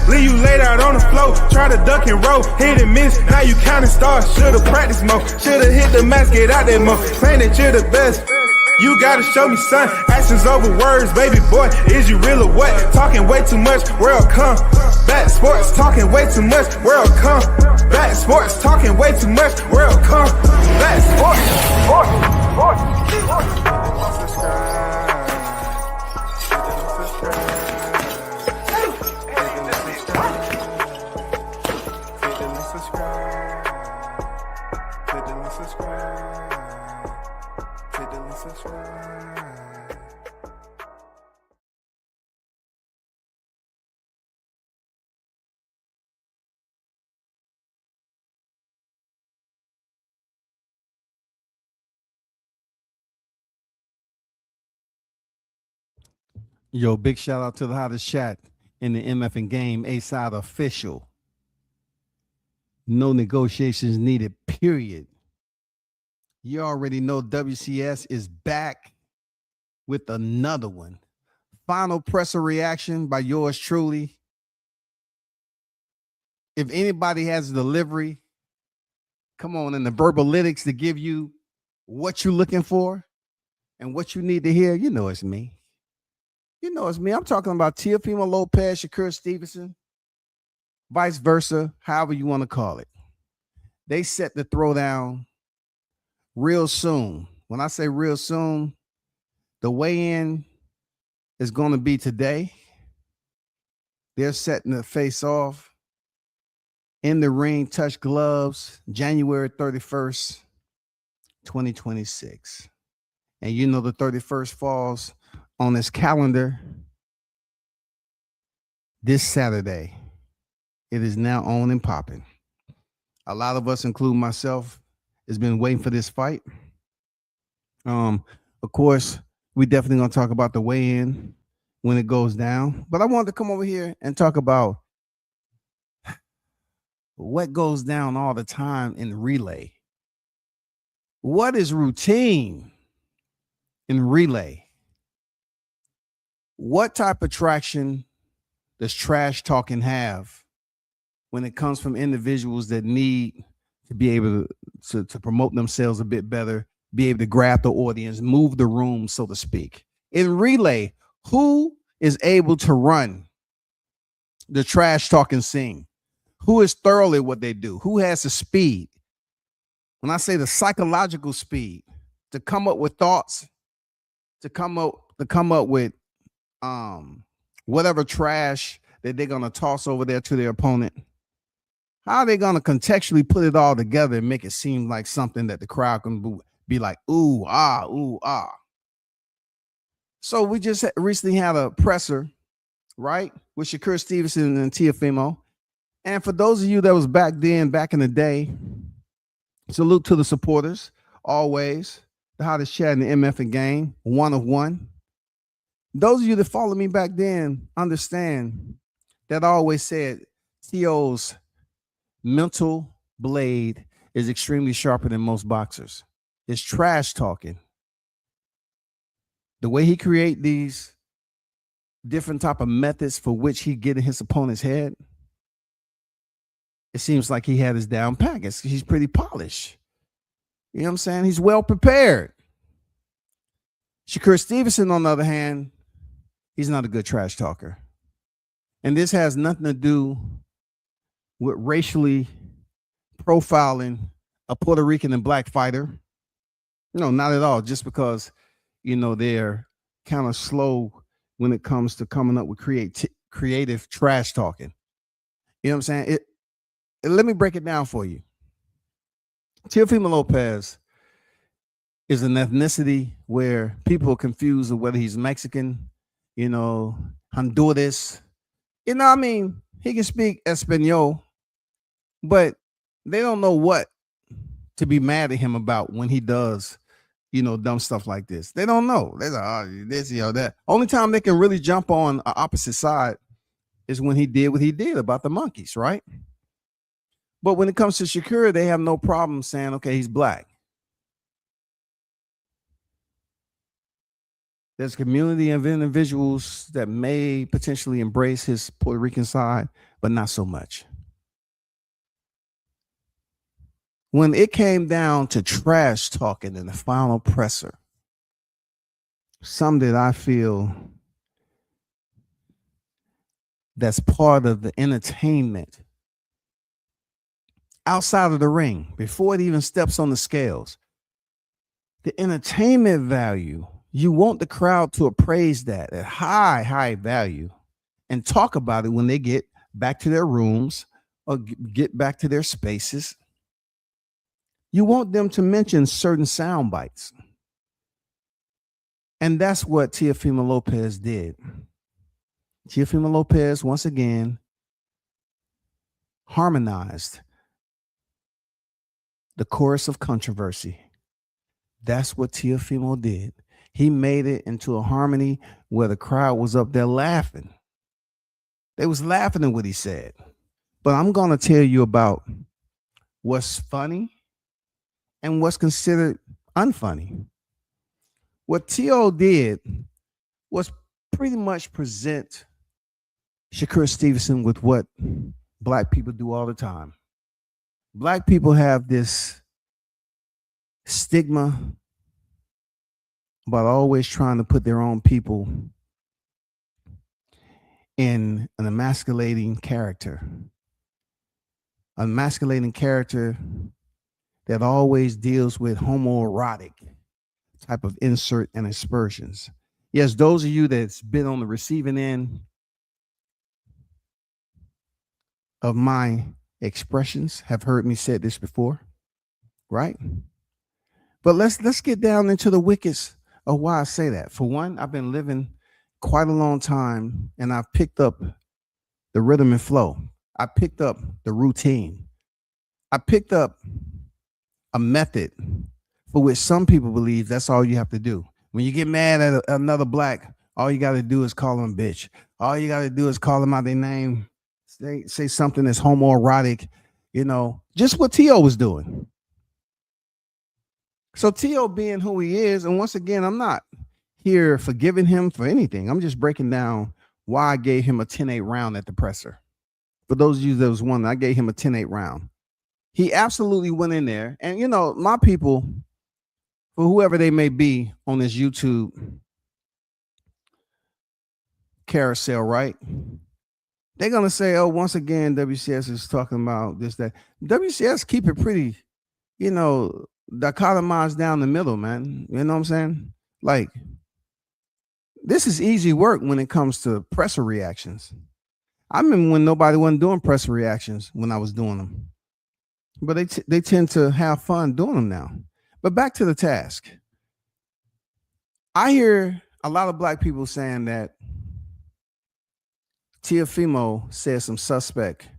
Leave you laid out on the floor. Try to duck and roll. Hit and miss. Now you counting stars. Should've practiced more. Should've hit the mask. Get out there more. Saying that you're the best. You gotta show me, son. Actions over words, baby boy. Is you real or what? Talking way too much. World combat sports. Talking way too much. World combat sports. Talking way too much. World combat Yo, big shout out to the hottest chat in the MF and Game A-Side official. No negotiations needed, period. You already know WCS is back with another one. Final presser reaction by yours truly. If anybody has a delivery, come on, and the verbalytics to give you what you're looking for and what you need to hear, you know it's me. You know it's me. I'm talking about Teofimo Lopez, Shakur Stevenson, vice versa, however you want to call it. They set the throwdown real soon. When I say real soon, the weigh-in is going to be today. They're setting the face off in the ring, touch gloves, January 31st, 2026. And you know the 31st falls on this calendar this Saturday. It is now on and popping. A lot of us, including myself, has been waiting for this fight. Of course, we definitely gonna talk about the weigh-in when it goes down. But I wanted to come over here and talk about what goes down all the time in relay. What is routine in relay? What type of traction does trash talking have when it comes from individuals that need to be able to promote themselves a bit better, be able to grab the audience, move the room, so to speak? In relay, who is able to run the trash talking scene? Who is thorough at what they do? Who has the speed? When I say the psychological speed to come up with thoughts, to come up with whatever trash that they're going to toss over there to their opponent, how are they going to contextually put it all together and make it seem like something that the crowd can be like, ooh, ah, ooh, ah. So we just recently had a presser, right, with Shakur Stevenson and Teofimo. And for those of you that was back in the day, salute to the supporters, always. The hottest chat in the MF and Game, one of one. Those of you that followed me back then understand that I always said T.O.'s mental blade is extremely sharper than most boxers. It's trash talking. The way he create these different type of methods for which he get in his opponent's head, it seems like he had his down pack. He's pretty polished. You know what I'm saying? He's well prepared. Shakur Stevenson, on the other hand, he's not a good trash talker. And this has nothing to do with racially profiling a Puerto Rican and black fighter. No, not at all. Just because, you know, they're kind of slow when it comes to coming up with creative trash talking. You know what I'm saying? Let me break it down for you. Teofimo Lopez is an ethnicity where people are confused of whether he's Mexican, you know, Honduras. You know what I mean? He can speak Espanol, but they don't know what to be mad at him about when he does, you know, dumb stuff like this. They don't know. They're like, oh, this, you know, that. Only time they can really jump on an opposite side is when he did what he did about the monkeys, right? But when it comes to Shakur, they have no problem saying, okay, he's black. There's a community of individuals that may potentially embrace his Puerto Rican side, but not so much. When it came down to trash talking in the final presser, some that I feel that's part of the entertainment outside of the ring, before it even steps on the scales, the entertainment value, you want the crowd to appraise that at high value and talk about it when they get back to their rooms or get back to their spaces. You want them to mention certain sound bites. And that's what Teofimo Lopez did. Teofimo Lopez, once again, harmonized the chorus of controversy. That's what Teofimo did. He made it into a harmony where the crowd was up there laughing. They was laughing at what he said. But I'm going to tell you about what's funny and what's considered unfunny. What T.O. did was pretty much present Shakur Stevenson with what Black people do all the time. Black people have this stigma about always trying to put their own people in an emasculating character. An emasculating character that always deals with homoerotic type of insert and aspersions. Yes, those of you that's been on the receiving end of my expressions have heard me say this before, right? But let's get down into the wickets of why I say that. For one, I've been living quite a long time, and I've picked up the rhythm and flow. I picked up the routine. I picked up a method for which some people believe that's all you have to do. When you get mad at another Black, all you got to do is call them bitch. All you got to do is call them out their name, say something that's homoerotic, just what T.O. was doing. So T.O. being who he is, and once again, I'm not here forgiving him for anything. I'm just breaking down why I gave him a 10-8 round at the presser. For those of you that was wondering, I gave him a 10-8 round. He absolutely went in there. And, my people, for whoever they may be on this YouTube carousel, right? They're going to say, oh, once again, WCS is talking about this, that. WCS keep it pretty, dichotomized down the middle, man. You know what I'm saying? Like, this is easy work when it comes to presser reactions. I remember when nobody wasn't doing presser reactions when I was doing them. But they tend to have fun doing them now. But back to the task. I hear a lot of Black people saying that Teofimo said some suspect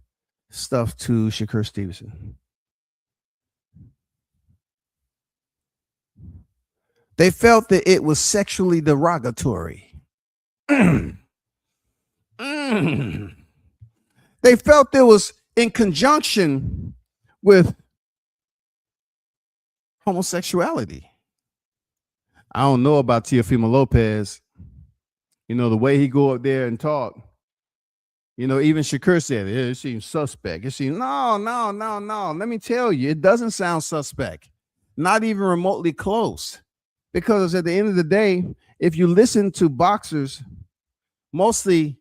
stuff to Shakur Stevenson. They felt that it was sexually derogatory. They felt it was in conjunction with homosexuality. I don't know about Teofimo Lopez. The way he go up there and talk. Even Shakur said it seems suspect. It seems no. Let me tell you, it doesn't sound suspect. Not even remotely close. Because at the end of the day, if you listen to boxers, mostly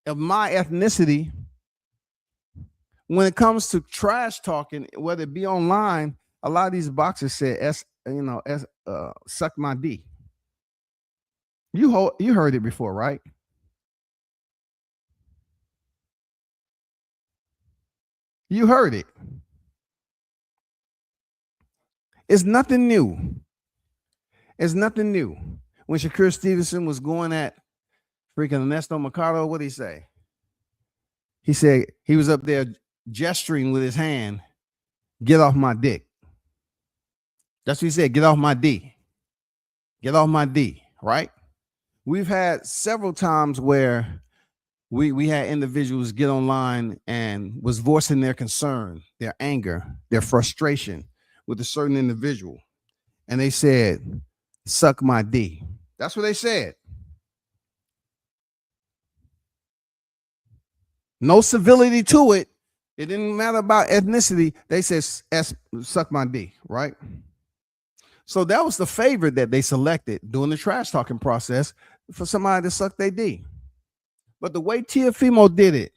of my ethnicity, when it comes to trash talking, whether it be online, a lot of these boxers say, suck my D. You heard it before, right? You heard it. It's nothing new. It's nothing new. When Shakur Stevenson was going at freaking Ernesto Mercado, what did he say? He said he was up there gesturing with his hand, get off my dick. That's what he said, get off my D. Get off my D, right? We've had several times where we had individuals get online and was voicing their concern, their anger, their frustration with a certain individual. And they said, suck my D. That's what they said. No civility to it. It didn't matter about ethnicity. They said, suck my D, right? So that was the favorite that they selected during the trash talking process for somebody to suck their D. But the way Teofimo did it,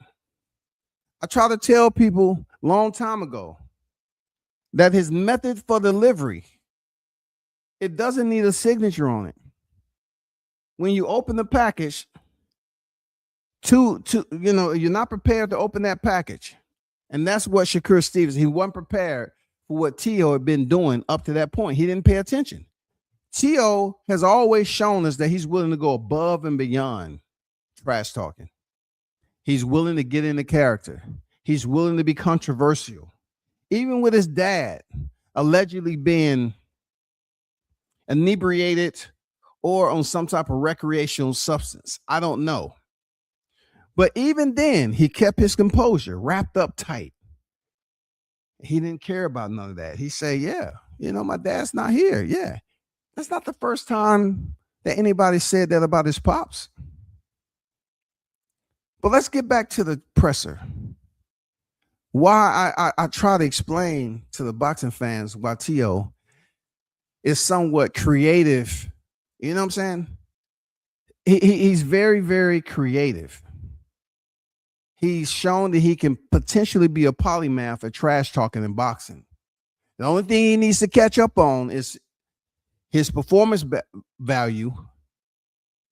I try to tell people long time ago that his method for delivery, it doesn't need a signature on it. When you open the package, you're not prepared to open that package. And that's what Shakur Stevens, he wasn't prepared for what T.O. had been doing up to that point. He didn't pay attention. T.O. has always shown us that he's willing to go above and beyond trash talking. He's willing to get into character. He's willing to be controversial. Even with his dad allegedly being inebriated or on some type of recreational substance. I don't know. But even then, he kept his composure, wrapped up tight. He didn't care about none of that. He said, yeah, my dad's not here. Yeah. That's not the first time that anybody said that about his pops. But let's get back to the presser. Why I try to explain to the boxing fans why T.O. is somewhat creative. You know what I'm saying? He's very, very creative. He's shown that he can potentially be a polymath at trash talking in boxing. The only thing he needs to catch up on is his performance value.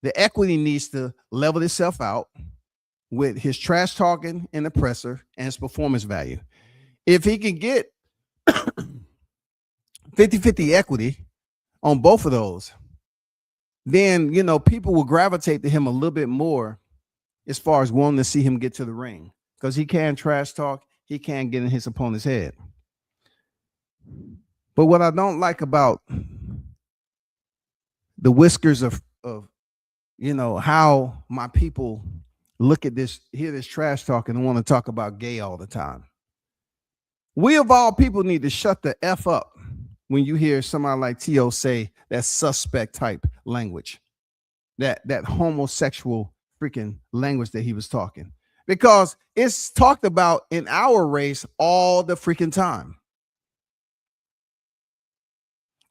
The equity needs to level itself out with his trash talking in the presser and his performance value. If he can get 50-50 equity on both of those, then, people will gravitate to him a little bit more as far as wanting to see him get to the ring, because he can trash talk. He can get in his opponent's head. But what I don't like about the whiskers of how my people look at this, hear this trash talk and want to talk about gay all the time. We of all people need to shut the F up when you hear somebody like T.O. say that suspect type language, that homosexual freaking language that he was talking, because it's talked about in our race all the freaking time.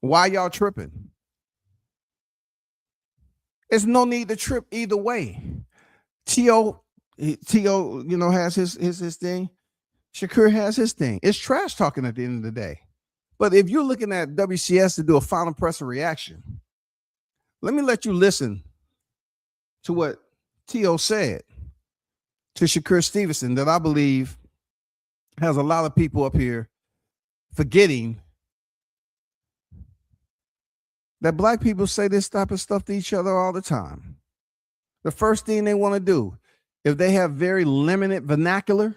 Why y'all tripping? There's no need to trip either way. T.O. has his thing. Shakur has his thing. It's trash talking at the end of the day. But if you're looking at WCS to do a final presser reaction, let me let you listen to what T.O. said to Shakur Stevenson that I believe has a lot of people up here forgetting that black people say this type of stuff to each other all the time. The first thing they want to do, if they have very limited vernacular,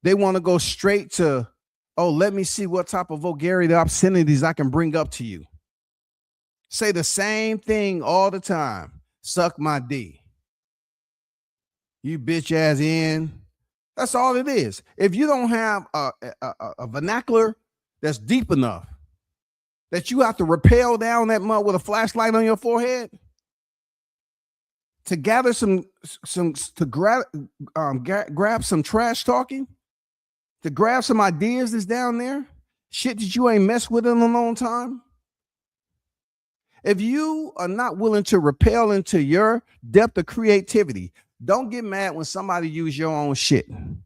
they want to go straight to, oh, let me see what type of vulgarity, obscenities I can bring up to you. Say the same thing all the time. Suck my D. You bitch ass in. That's all it is. If you don't have a vernacular that's deep enough that you have to rappel down that mud with a flashlight on your forehead to gather grab some trash talking, to grab some ideas that's down there, shit that you ain't messed with in a long time. If you are not willing to rappel into your depth of creativity, don't get mad when somebody use your own shit. And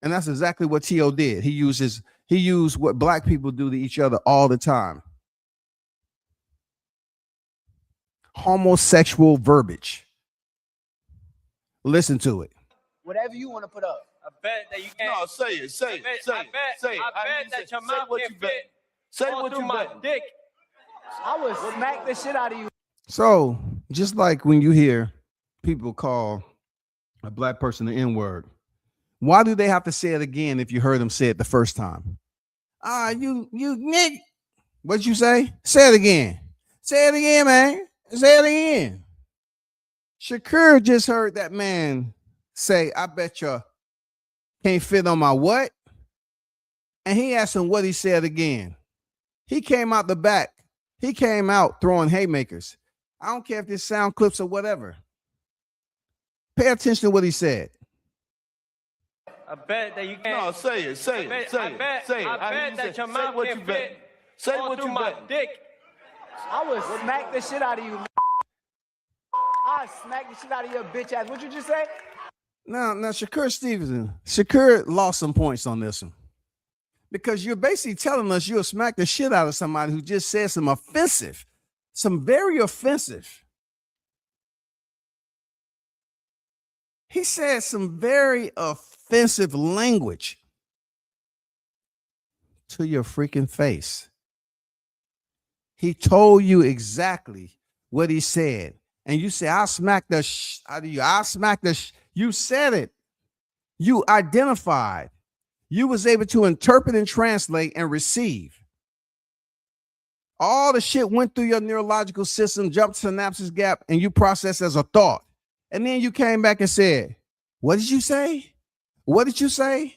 that's exactly what T.O. did. He used what black people do to each other all the time. Homosexual verbiage. Listen to it. Whatever you want to put up. I bet that you can't. No, say it. I bet that your mouth can fit Say all what through you my bet. dick. I would smack the shit out of you. So, just like when you hear people call a black person the N-word, why do they have to say it again if you heard them say it the first time? You nigga. What'd you say? Say it again. Say it again, man. Say it again. Shakur just heard that man say, I bet you can't fit on my what? And he asked him what he said again. He came out the back. He came out throwing haymakers. I don't care if this sound clips or whatever. Pay attention to what he said. I bet that you can't. No, say it. Say it. Say it. Say it. I bet that your mouth what can you bet. fit Say all what through you my bet. dick. I would smack the shit out of you. I smack the shit out of your bitch ass. What you just say? Now, Shakur Stevenson, Shakur lost some points on this one. Because you're basically telling us you'll smack the shit out of somebody who just said some offensive, some very offensive. He said some very offensive language to your freaking face. He told you exactly what he said. And you say, I'll smack the out of you. I'll smack the You said it. You identified. You was able to interpret and translate and receive. All the shit went through your neurological system, jumped synapses gap, and you processed as a thought. And then you came back and said, what did you say? What did you say?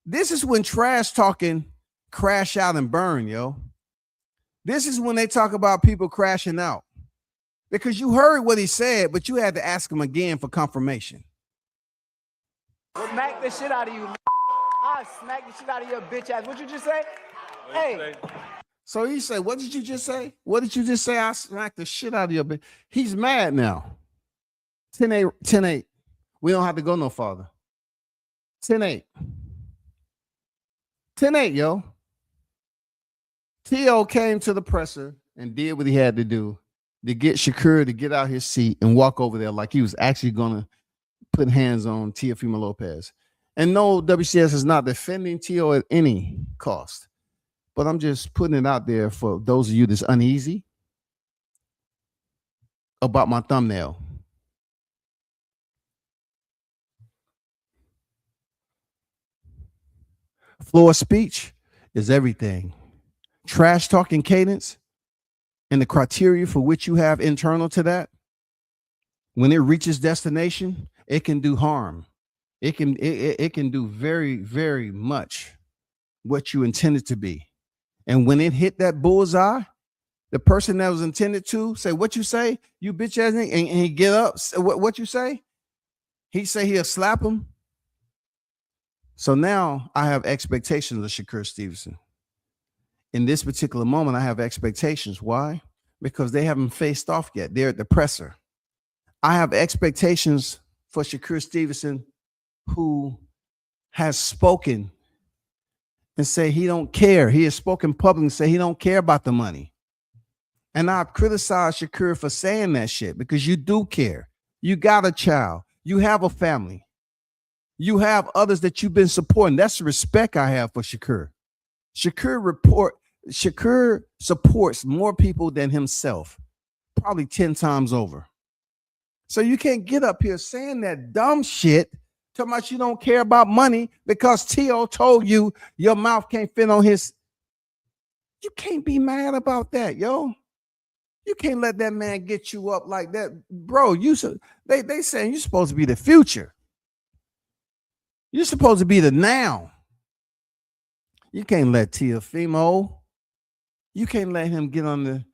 This is when trash talking crash out and burn, yo. This is when they talk about people crashing out. Because you heard what he said, but you had to ask him again for confirmation. Smack the shit out of you. I smack the shit out of your bitch ass. What you just say? Hey. So he said, what did you just say? What did you just say? I smacked the shit out of your bitch. He's mad now. 10-8, 10-8. We don't have to go no farther. 10-8. 10-8, yo. T.O. came to the presser and did what he had to do to get Shakur to get out his seat and walk over there like he was actually going to put hands on Teofimo Lopez. And no, WCS is not defending T.O. at any cost. But I'm just putting it out there for those of you that's uneasy about my thumbnail. Floor speech is everything. Trash talking cadence and the criteria for which you have internal to that, when it reaches destination, it can do harm. It can do very, very much what you intended to be. And when it hit that bullseye, the person that was intended to say, what you say, you bitch ass nigga, and he get up, what you say? He say he'll slap him. So now I have expectations of Shakur Stevenson. In this particular moment, I have expectations. Why? Because they haven't faced off yet. They're at the presser. I have expectations for Shakur Stevenson, who has spoken and say he don't care. He has spoken publicly and say he don't care about the money. And I've criticized Shakur for saying that shit because you do care. You got a child. You have a family. You have others that you've been supporting. That's the respect I have for Shakur. Shakur supports more people than himself, probably 10 times over. So you can't get up here saying that dumb shit, talking about you don't care about money because T.O. told you your mouth can't fit on his. You can't be mad about that, yo. You can't let that man get you up like that. Bro, they saying you're supposed to be the future. You're supposed to be the now. You can't let Teofimo, you can't let him get on the,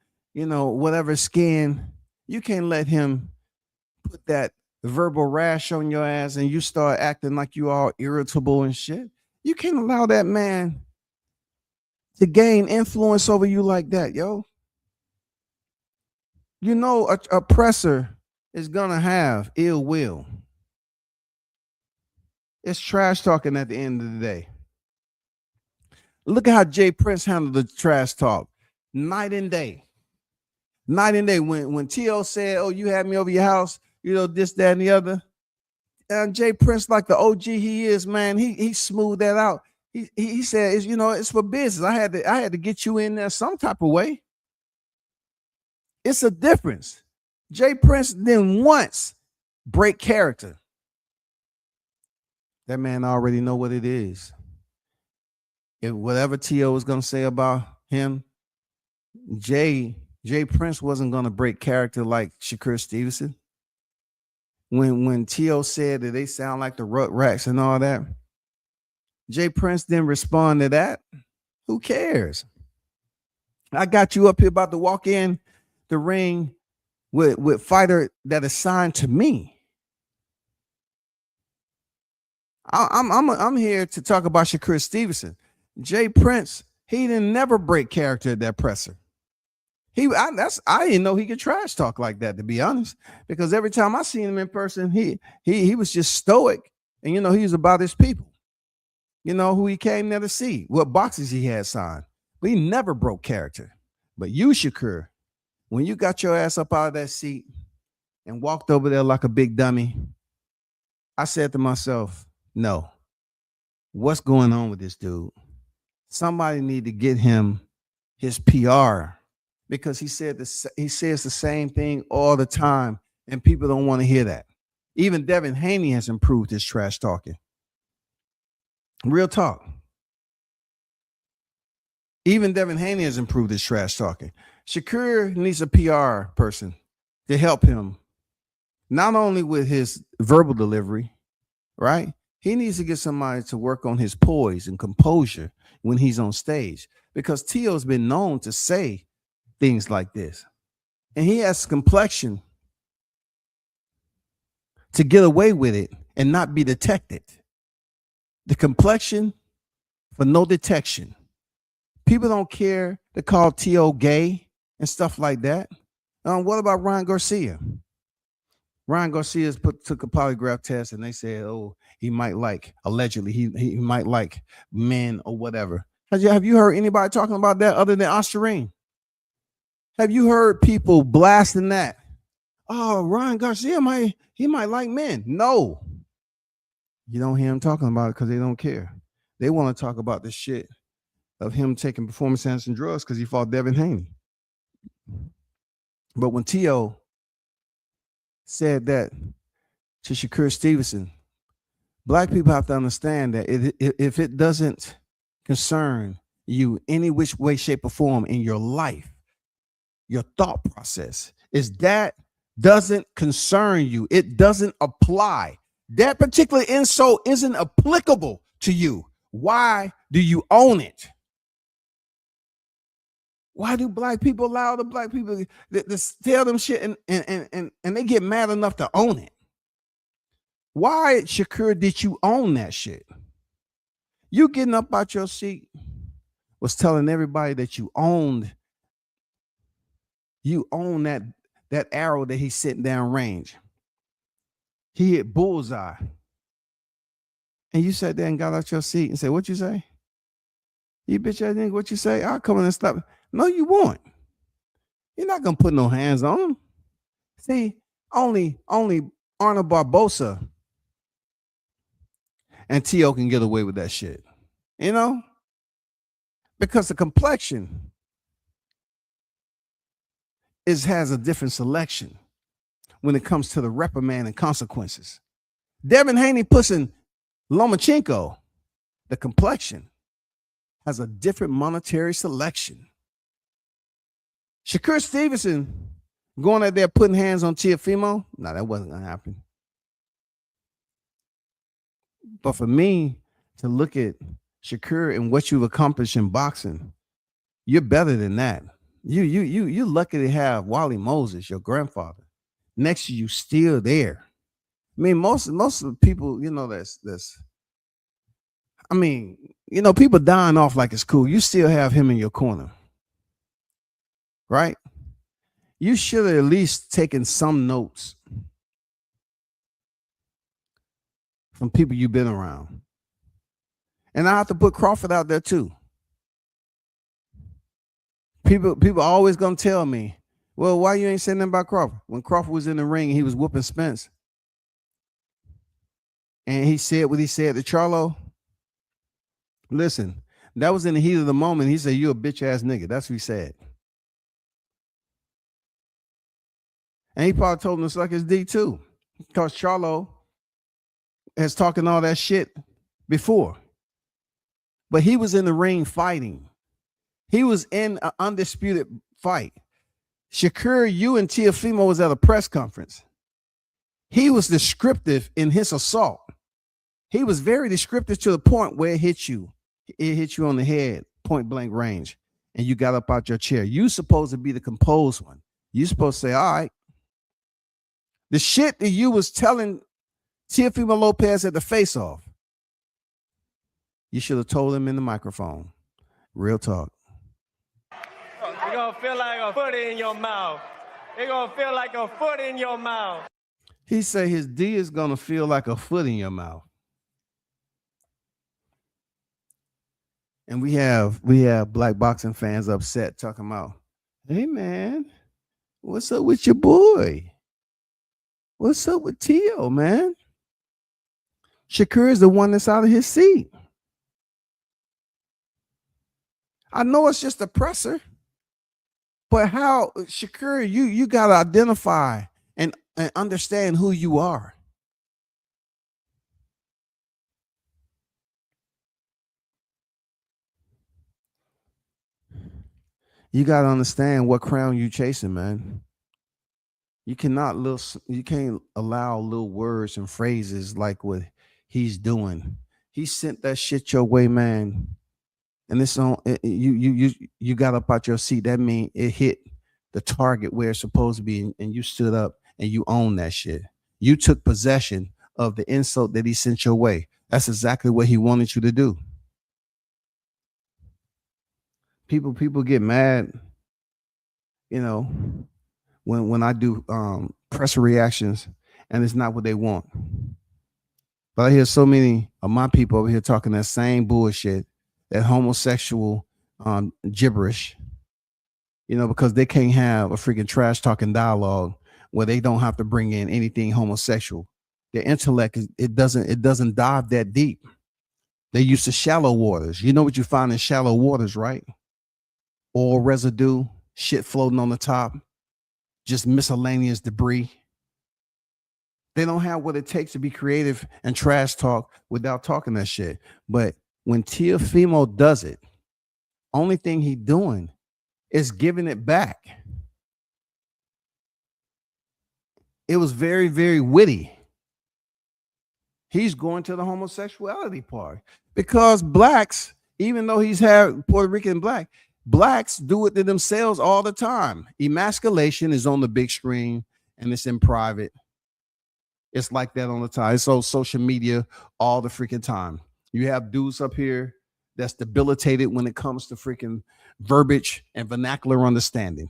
whatever skin. You can't let him put that verbal rash on your ass and you start acting like you all irritable and shit. You can't allow that man to gain influence over you like that, yo. You know, a oppressor is gonna have ill will. It's trash talking at the end of the day. Look at how Jay Prince handled the trash talk. Night and day. Night and day. When T.O. said, oh, you had me over your house, this, that, and the other. And Jay Prince, like the OG he is, man, he smoothed that out. He said, it's for business. I had to get you in there some type of way. It's a difference. Jay Prince didn't once break character. That man already know what it is. If whatever T.O. was going to say about him, Jay Prince wasn't going to break character like Shakur Stevenson. When T.O. said that they sound like the Rut Rats and all that, Jay Prince didn't respond to that. Who cares? I got you up here about to walk in the ring with fighter that is signed to me. I'm here to talk about Shakur Stevenson. Jay Prince, he didn't never break character at that presser. I didn't know he could trash talk like that, to be honest, because every time I seen him in person, he was just stoic, and he was about his people. Who he came there to see, what boxes he had signed, but he never broke character. But you, Shakur, when you got your ass up out of that seat and walked over there like a big dummy, I said to myself, no, what's going on with this dude? Somebody need to get him his PR, because he says the same thing all the time, and people don't want to hear that. Even Devin Haney has improved his trash talking. Real talk. Even Devin Haney has improved his trash talking. Shakur needs a PR person to help him, not only with his verbal delivery, right? He needs to get somebody to work on his poise and composure when he's on stage, because T.O.'s been known to say things like this. And he has complexion to get away with it and not be detected. The complexion for no detection. People don't care to call T.O. gay and stuff like that. What about Ryan Garcia? Ryan Garcia took a polygraph test, and they said, oh, he might like, allegedly, he might like men or whatever. Have you heard anybody talking about that other than Ostarine? Have you heard people blasting that? Oh, Ryan Garcia might like men. No. You don't hear him talking about it because they don't care. They want to talk about the shit of him taking performance-enhancing drugs because he fought Devin Haney. But when T.O. said that to Shakur Stevenson, black people have to understand that if it doesn't concern you any which way, shape, or form in your life, your thought process is that doesn't concern you. It doesn't apply. That particular insult isn't applicable to you. Why do you own it? Why do black people allow the black people to tell them shit and they get mad enough to own it? Why, Shakur, did you own that shit? You getting up out your seat was telling everybody that you own that arrow that he's sitting down range. He hit bullseye. And you sat there and got out your seat and said, what you say? You bitch ass nigga, what you say? I'll come in and stop. No, you won't. You're not gonna put no hands on him. See, only Arnold Barbosa and T.O. can get away with that shit. Because the complexion has a different selection when it comes to the reprimand and consequences. Devin Haney pushing Lomachenko, the complexion has a different monetary selection. Shakur Stevenson going out there putting hands on Teofimo, no, that wasn't gonna happen. But for me to look at Shakur and what you've accomplished in boxing, you're better than that. You're lucky to have Wally Moses, your grandfather, next to you, still there. I mean, most of the people, people dying off like it's cool. You still have him in your corner, right? You should have at least taken some notes from people you've been around. And I have to put Crawford out there too. People always gonna tell me, well, why you ain't saying nothing about Crawford? When Crawford was in the ring and he was whooping Spence, and he said what he said to Charlo. Listen, that was in the heat of the moment. He said, you a bitch ass nigga. That's what he said. And he probably told him to suck his D too, because Charlo has talking all that shit before. But he was in the ring fighting. He was in an undisputed fight. Shakur, you and Teofimo was at a press conference. He was descriptive in his assault. He was very descriptive to the point where it hit you. It hit you on the head, point blank range, and you got up out your chair. You supposed to be the composed one. You supposed to say, all right, The shit that you was telling Teofimo Lopez at the face-off, you should have told him in the microphone. Real talk. You're going to feel like a foot in your mouth. You're going to feel like a foot in your mouth. He said his D is going to feel like a foot in your mouth. And we have black boxing fans upset talking about, hey, man, what's up with your boy? What's up with Tio, man? Shakur is the one that's out of his seat. I know it's just a presser, but how, Shakur, you got to identify and understand who you are. You got to understand what crown you chasing, man. You can't allow little words and phrases like what he's doing. He sent that shit your way, man. And it's on you got up out your seat. That means it hit the target where it's supposed to be, and you stood up and you owned that shit. You took possession of the insult that he sent your way. That's exactly what he wanted you to do. People get mad, you know, when I do presser reactions and it's not what they want. But I hear so many of my people over here talking that same bullshit, that homosexual gibberish, you know, because they can't have a freaking trash talking dialogue where they don't have to bring in anything homosexual. Their intellect it doesn't dive that deep. They used to shallow waters. You know what you find in shallow waters, right? Oil residue, shit floating on the top, just miscellaneous debris. They don't have what it takes to be creative and trash talk without talking that shit. But when Teofimo does it, only thing he doing is giving it back. It was very, very witty. He's going to the homosexuality part because blacks, even though he's had Puerto Rican black, blacks do it to themselves all the time. Emasculation is on the big screen and it's in private. It's like that on the time. It's on social media all the freaking time. You have dudes up here that's debilitated when it comes to freaking verbiage and vernacular understanding.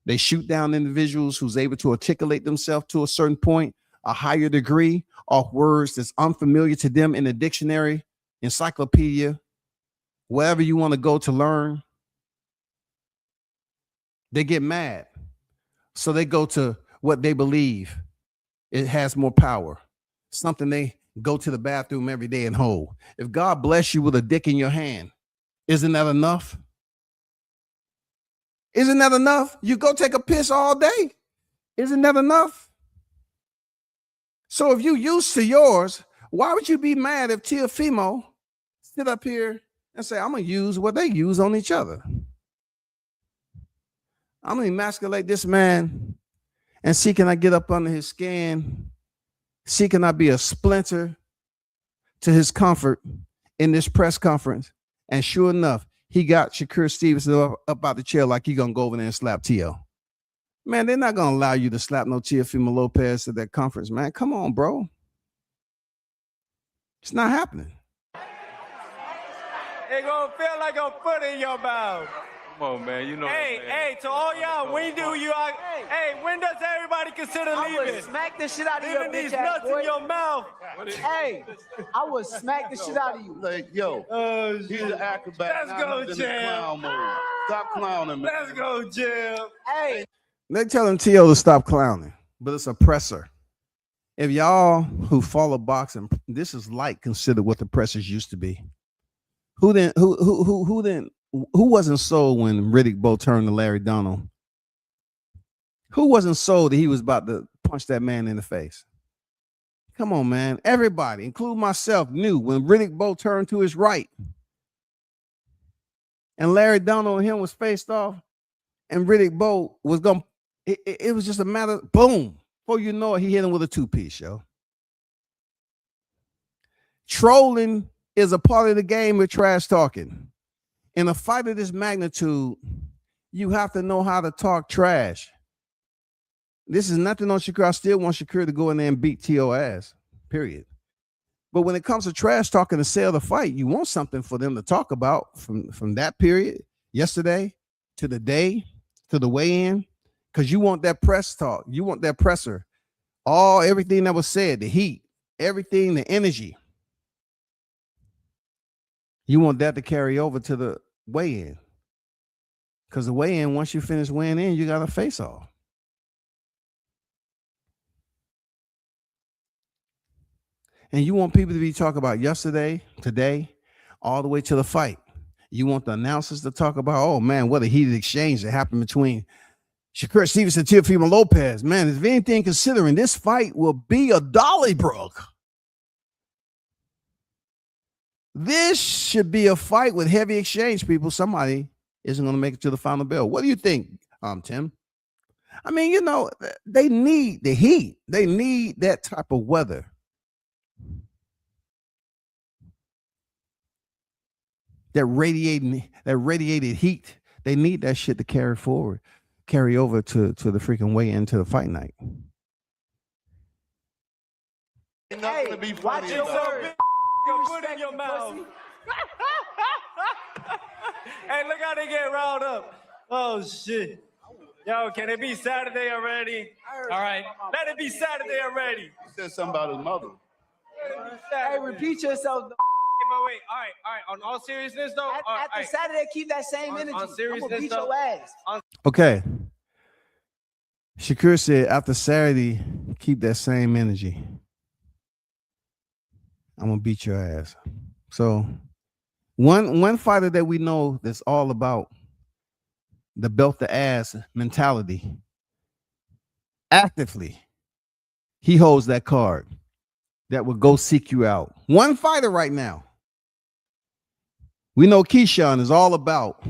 They shoot down individuals who's able to articulate themselves to a certain point, a higher degree, off words that's unfamiliar to them in the dictionary, encyclopedia, wherever you want to go to learn. They get mad. So they go to what they believe it has more power, something they go to the bathroom every day and hold. If God bless you with a dick in your hand, isn't that enough? Isn't that enough? You go take a piss all day. Isn't that enough? So if you used to yours, why would you be mad if Teofimo sit up here and say, I'm going to use what they use on each other? I'm going to emasculate this man and see, can I get up under his skin? See, can I be a splinter to his comfort in this press conference? And sure enough, he got Shakur Stevenson up out the chair like he going to go over there and slap Tio. Man, they're not going to allow you to slap no Teofimo Lopez at that conference, man. Come on, bro. It's not happening. It's going to feel like a foot in your mouth. Come on, man. You know. Hey, to all y'all, when does everybody consider leaving? I would smack the shit out of your Leaving these bitch ass nuts boy. in your mouth. Hey, I would smack the shit out of you. Like, yo, he's an acrobat. Let's go, Jam. Stop clowning, man. Let's go, Jim. Hey, They telling Tio to stop clowning, but it's a presser. If y'all who follow boxing, this is like considered what the pressers used to be. Who wasn't sold when Riddick Bowe turned to Larry Donald? Who wasn't sold that he was about to punch that man in the face? Come on, man. Everybody, including myself, knew when Riddick Bowe turned to his right and Larry Donald and him was faced off and Riddick Bowe was going to, it was just a matter of boom. Before you know it, he hit him with a two-piece, yo. Trolling is a part of the game with trash talking. In a fight of this magnitude, you have to know how to talk trash. This is nothing on Shakur. I still want Shakur to go in there and beat T.O. ass, period. But when it comes to trash talking to sell the fight, you want something for them to talk about from that period, yesterday, to the day, to the weigh-in, because you want that press talk. You want that presser. Everything that was said, the heat, everything, the energy. You want that to carry over to the weigh-in. Because the weigh-in, once you finish weighing in, you got to face off. And you want people to be talking about yesterday, today, all the way to the fight. You want the announcers to talk about, oh, man, what a heated exchange that happened between Shakur Stevenson and Teofimo Lopez. Man, if anything, considering this fight will be a Donnybrook. This should be a fight with heavy exchange, people. Somebody isn't going to make it to the final bell. What do you think, Tim? I mean, you know, they need the heat. They need that type of weather. That radiated heat. They need that shit to carry over to the freaking way into the fight night. Ain't nothing to be watch funny your about. words. Your foot in your mouth. Hey, look how they get riled up. Oh, shit. Yo, can it be Saturday already? All right, let it be Saturday already. He said something about his mother. Hey, repeat yourself. But wait, all right. On all seriousness, though. After Saturday, keep that same energy. On I'm seriousness, gonna beat though, your ass. Okay. Shakur said after Saturday, keep that same energy. I'm gonna beat your ass. So one fighter that we know that's all about the belt the ass mentality. Actively, he holds that card that will go seek you out. One fighter right now. We know Keyshawn is all about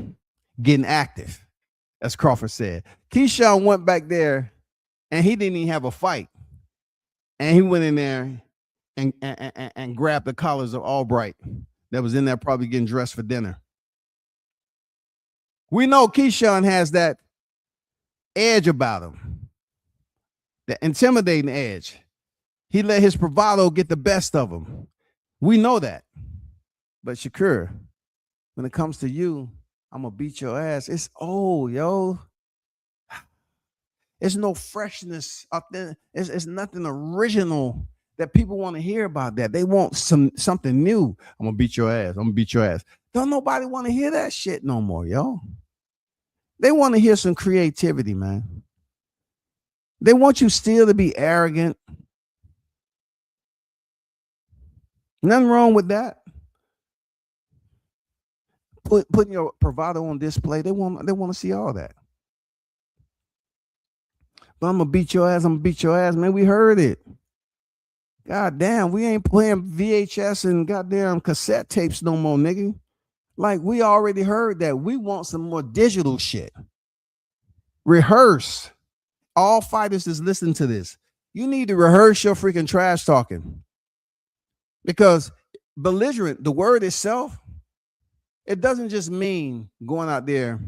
getting active, as Crawford said. Keyshawn went back there and he didn't even have a fight. And he went in there and grabbed the collars of Albright that was in there probably getting dressed for dinner. We know Keyshawn has that edge about him, the intimidating edge. He let his bravado get the best of him. We know that. But Shakur, when it comes to you, I'm going to beat your ass. It's old, yo. There's no freshness up there. It's nothing original that people want to hear about that. They want something new. I'm going to beat your ass. I'm going to beat your ass. Don't nobody want to hear that shit no more, yo. They want to hear some creativity, man. They want you still to be arrogant. Nothing wrong with that. Putting your bravado on display. They want to see all that. But I'm gonna beat your ass. I'm gonna beat your ass, man. We heard it. God damn, we ain't playing VHS and goddamn cassette tapes no more, nigga. Like, we already heard that. We want some more digital shit. Rehearse. All fighters that's listening to this, you need to rehearse your freaking trash talking. Because belligerent, the word itself, it doesn't just mean going out there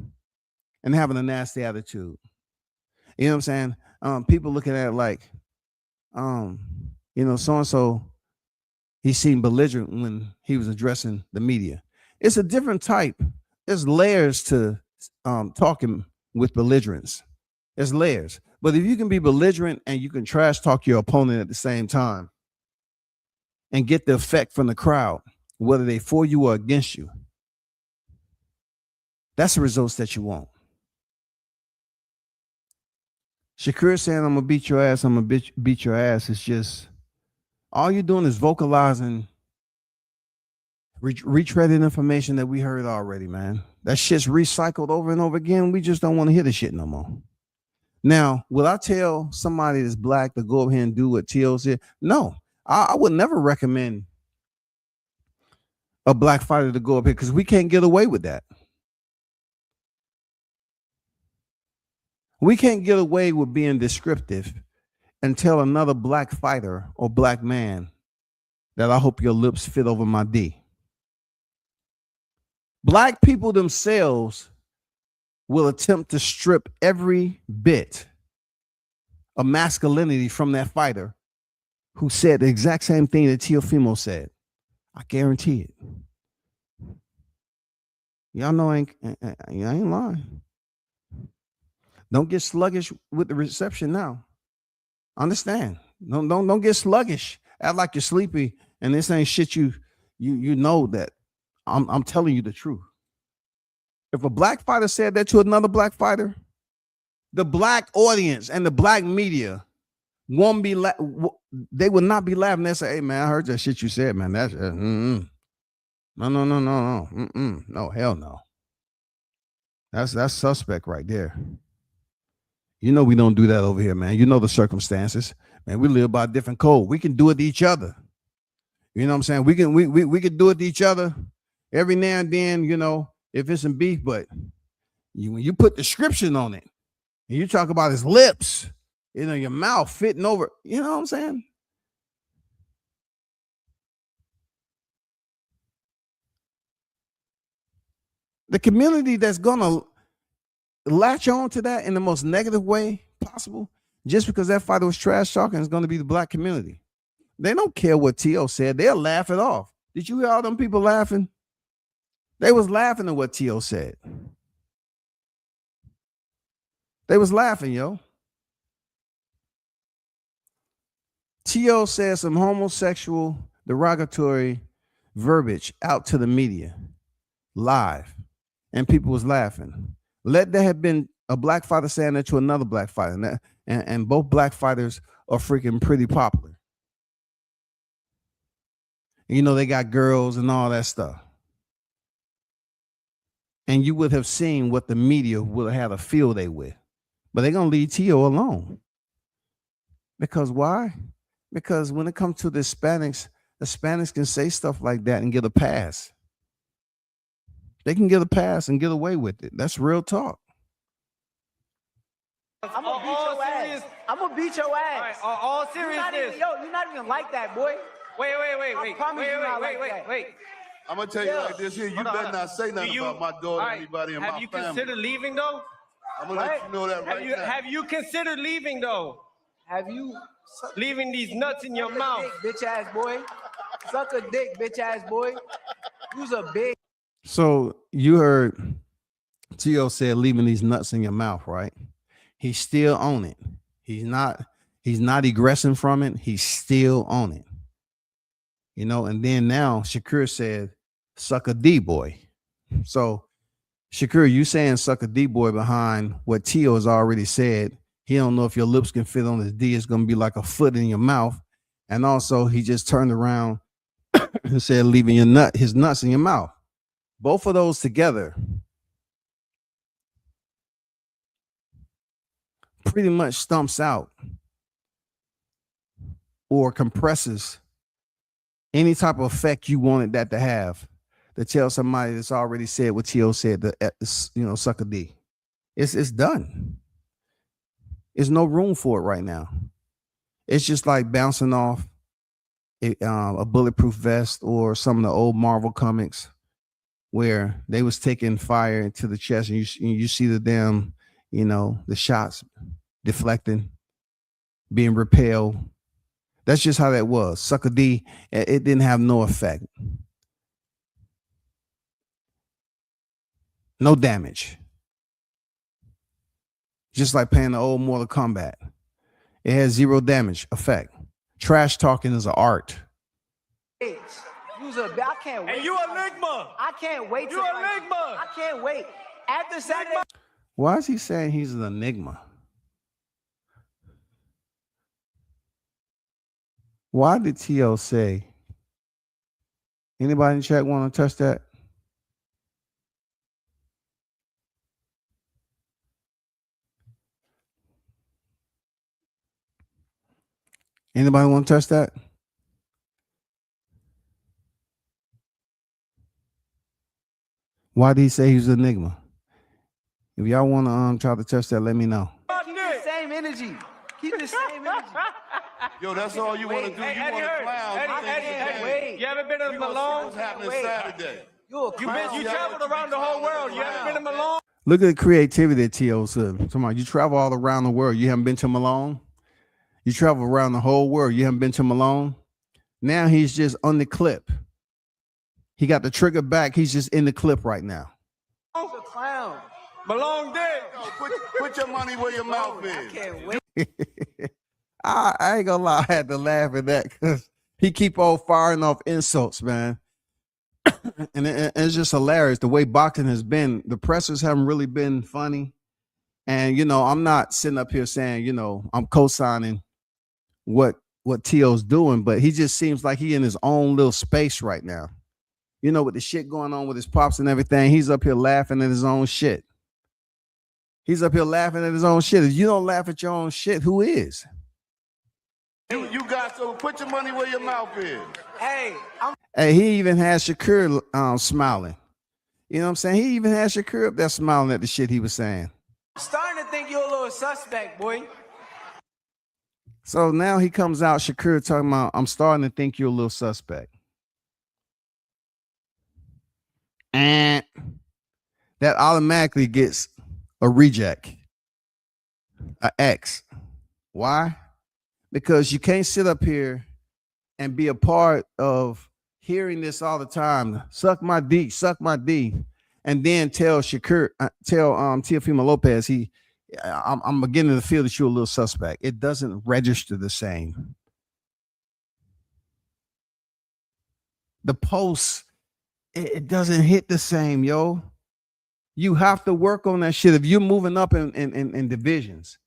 and having a nasty attitude. You know what I'm saying? People looking at it like, so-and-so, he seemed belligerent when he was addressing the media. It's a different type. There's layers to talking with belligerence. There's layers. But if you can be belligerent and you can trash talk your opponent at the same time and get the effect from the crowd, whether they for you or against you, that's the results that you want. Shakur saying, I'm going to beat your ass, I'm going to beat your ass. It's just, all you're doing is vocalizing, retreading information that we heard already, man. That shit's recycled over and over again. We just don't want to hear the shit no more. Now, will I tell somebody that's black to go over here and do what T.O. said? No, I would never recommend a black fighter to go up here because we can't get away with that. We can't get away with being descriptive and tell another black fighter or black man that I hope your lips fit over my D. Black people themselves will attempt to strip every bit of masculinity from that fighter who said the exact same thing that Teofimo said. I guarantee it. Y'all know I ain't lying. Don't get sluggish with the reception now. Understand? Don't get sluggish. Act like you're sleepy and this ain't shit you know that I'm telling you the truth. If a black fighter said that to another black fighter, the black audience and the black media won't be they will not be laughing. They say, hey man, I heard that shit you said, man. That's no. No, hell no. That's suspect right there. You know we don't do that over here, man. You know the circumstances. Man, we live by a different code. We can do it to each other. You know what I'm saying? We can do it to each other every now and then, you know, if it's some beef, but when you put description on it and you talk about his lips, you know, your mouth fitting over, you know what I'm saying? The community that's gonna latch on to that in the most negative way possible, just because that fighter was trash talking, is going to be the black community. They don't care what T.O. said. They'll laugh it off. Did you hear all them people laughing? They was laughing at what T.O. said. They was laughing, yo. T.O. said some homosexual, derogatory verbiage out to the media, live, and people was laughing. Let there have been a black fighter saying that to another black fighter, and both black fighters are freaking pretty popular. You know, they got girls and all that stuff. And you would have seen what the media would have had a field day with. But they're going to leave T.O. alone. Because why? Because when it comes to the Hispanics can say stuff like that and get a pass. They can get a pass and get away with it. That's real talk. I'm gonna beat your ass. I'm gonna beat your ass. All seriousness. You're not even like that, boy. Wait. I'm gonna tell you like this here. You better not say nothing about my daughter or anybody in my family. Have you considered leaving though? I'm gonna let you know that right now. Have you considered leaving though? Have you leaving these nuts in your mouth? Dick, bitch ass boy. Suck a dick, bitch ass boy. You's a big. So you heard T.O. said leaving these nuts in your mouth, right? He's still on it. He's not egressing from it. He's still on it. You know, and then now Shakur said, suck a D boy. So Shakur, you saying suck a D boy behind what T.O. has already said. He don't know if your lips can fit on his D. It's going to be like a foot in your mouth. And also he just turned around and said, leaving his nuts in your mouth. Both of those together pretty much stumps out or compresses any type of effect you wanted that to have, to tell somebody that's already said what T.O. said, to, suck a D. It's done. There's no room for it right now. It's just like bouncing off a bulletproof vest or some of the old Marvel comics where they was taking fire into the chest and you see the damn, the shots deflecting, being repelled. That's just how that was. Suck a D, it didn't have no effect. No damage. Just like playing the old Mortal Kombat. It has zero damage effect. Trash talking is an art. I can't wait. And you a Ligma. I can't wait. You a Ligma. I can't wait. After Saturday. Why is he saying he's an enigma? Why did T.O. say? Anybody in chat want to touch that? Anybody want to touch that? Why did he say he was an enigma? If y'all want to try to touch that, let me know. Keep the same energy. Keep the same energy. Yo, that's all you want to do. You want to clown. You haven't been in Malone? What's happening Saturday? You traveled around the whole world. You haven't been in Malone? Look at the creativity that T.O. said. Somebody, you travel all around the world. You haven't been to Malone? You travel around the whole world. You haven't been to Malone. Now he's just on the clip. He got the trigger back. He's just in the clip right now. He's a clown. Malone dead. Put your money where your mouth is. I can't wait. I ain't gonna lie, I had to laugh at that because he keep on firing off insults, man. And it's just hilarious the way boxing has been. The pressers haven't really been funny. And, you know, I'm not sitting up here saying, you know, I'm co-signing what T.O.'s doing, but he just seems like he in his own little space right now. You know, with the shit going on with his pops and everything, he's up here laughing at his own shit. He's up here laughing at his own shit. If you don't laugh at your own shit, who is? You got to put your money where your mouth is. Hey, Hey, he even had Shakur smiling. You know what I'm saying? He even had Shakur up there smiling at the shit he was saying. I'm starting to think you're a little suspect, boy. So now he comes out, Shakur talking about, I'm starting to think you're a little suspect. And that automatically gets a reject, an X. Why? Because you can't sit up here and be a part of hearing this all the time. Suck my D, and then tell Shakur, tell Teofimo Lopez, I'm beginning to feel that you're a little suspect. It doesn't register the same. The post, it doesn't hit the same, yo. You have to work on that shit. If you're moving up in divisions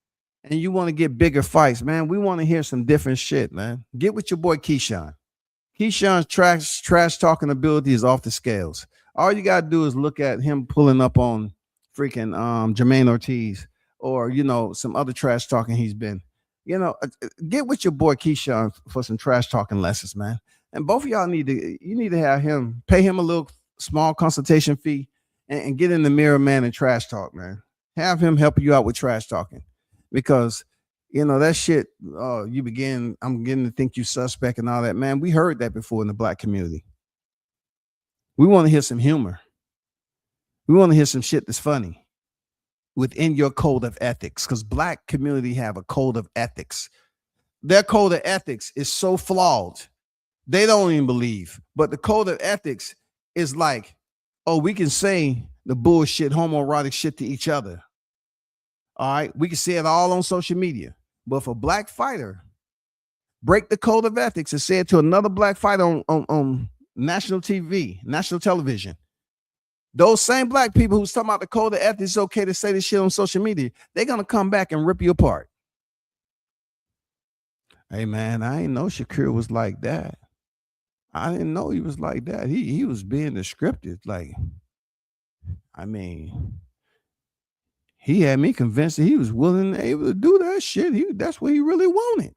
and you want to get bigger fights, man, we want to hear some different shit, man. Get with your boy Keyshawn. Keyshawn's trash talking ability is off the scales. All you got to do is look at him pulling up on freaking Jermaine Ortiz or, you know, some other trash talking he's been. You know, get with your boy Keyshawn for some trash talking lessons, man. And both of y'all need to have him, pay him a little small consultation fee and get in the mirror, man, and trash talk, man. Have him help you out with trash talking because, you know, that shit, I'm beginning to think you suspect and all that, man. We heard that before in the black community. We want to hear some humor. We want to hear some shit that's funny within your code of ethics because black community have a code of ethics. Their code of ethics is so flawed. They don't even believe. But the code of ethics is like, oh, we can say the bullshit, homoerotic shit to each other. All right. We can say it all on social media. But if a black fighter break the code of ethics and say it to another black fighter on national TV, national television, those same black people who's talking about the code of ethics is okay to say this shit on social media, they're going to come back and rip you apart. Hey, man, I didn't know Shakur was like that. I didn't know he was like that. He was being descriptive. Like, I mean, he had me convinced that he was willing and able to do that shit. That's what he really wanted.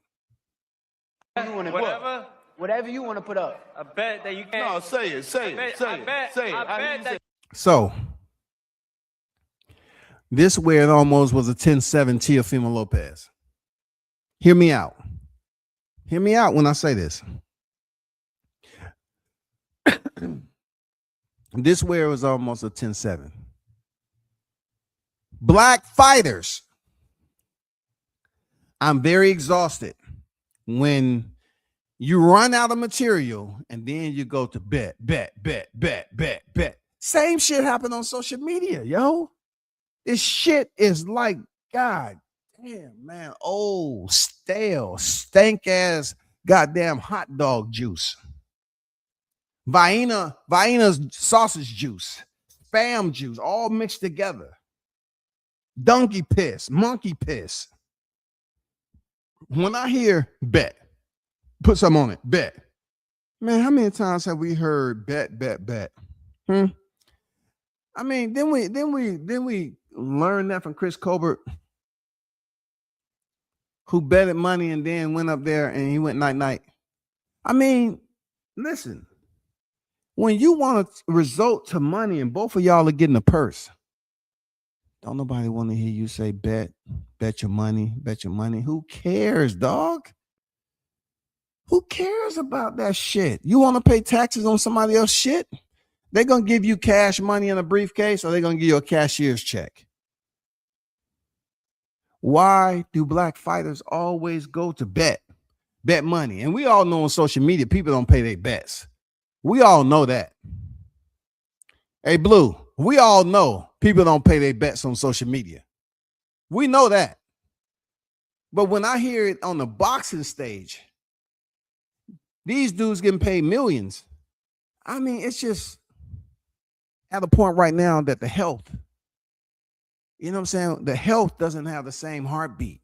Whatever you want to put up. I bet that you can't. No, say it. I bet that. So, this where it almost was a 10-7 Teofimo Lopez. Hear me out. Hear me out when I say this. This where it was almost a 10-7. Black fighters. I'm very exhausted when you run out of material and then you go to bet. Same shit happened on social media, yo. This shit is like, God damn, man. Oh, stale, stank ass goddamn hot dog juice. Vienna's sausage juice, spam juice, all mixed together. Donkey piss, monkey piss. When I hear bet, put some on it, bet. Man, how many times have we heard bet? I mean, then we learned that from Chris Colbert, who betted money and then went up there and he went night. I mean, listen. When you want to result to money and both of y'all are getting a purse, don't nobody want to hear you say bet your money. Who cares, dog? Who cares about that shit? You want to pay taxes on somebody else's shit? They're going to give you cash money in a briefcase or they're going to give you a cashier's check. Why do black fighters always go to bet money? And we all know on social media, people don't pay their bets. We all know that. Hey, Blue, we all know people don't pay their bets on social media. We know that. But when I hear it on the boxing stage, these dudes getting paid millions. I mean, it's just at a point right now that the health, you know what I'm saying? The health doesn't have the same heartbeat.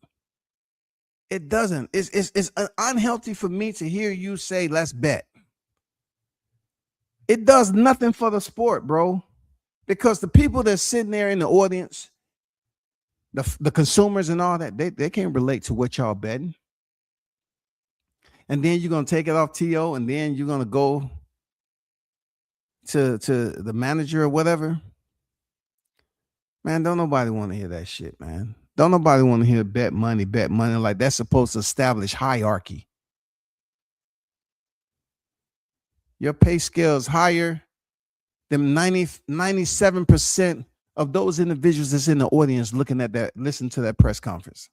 It doesn't. It's unhealthy for me to hear you say, let's bet. It does nothing for the sport, bro. Because the people that's sitting there in the audience, the consumers and all that, they can't relate to what y'all betting. And then you're going to take it off TO, and then you're going to go to the manager or whatever. Man, don't nobody want to hear that shit, man. Don't nobody want to hear bet money like that's supposed to establish hierarchy. Your pay scale is higher than 97% of those individuals that's in the audience looking at that, listen to that press conference.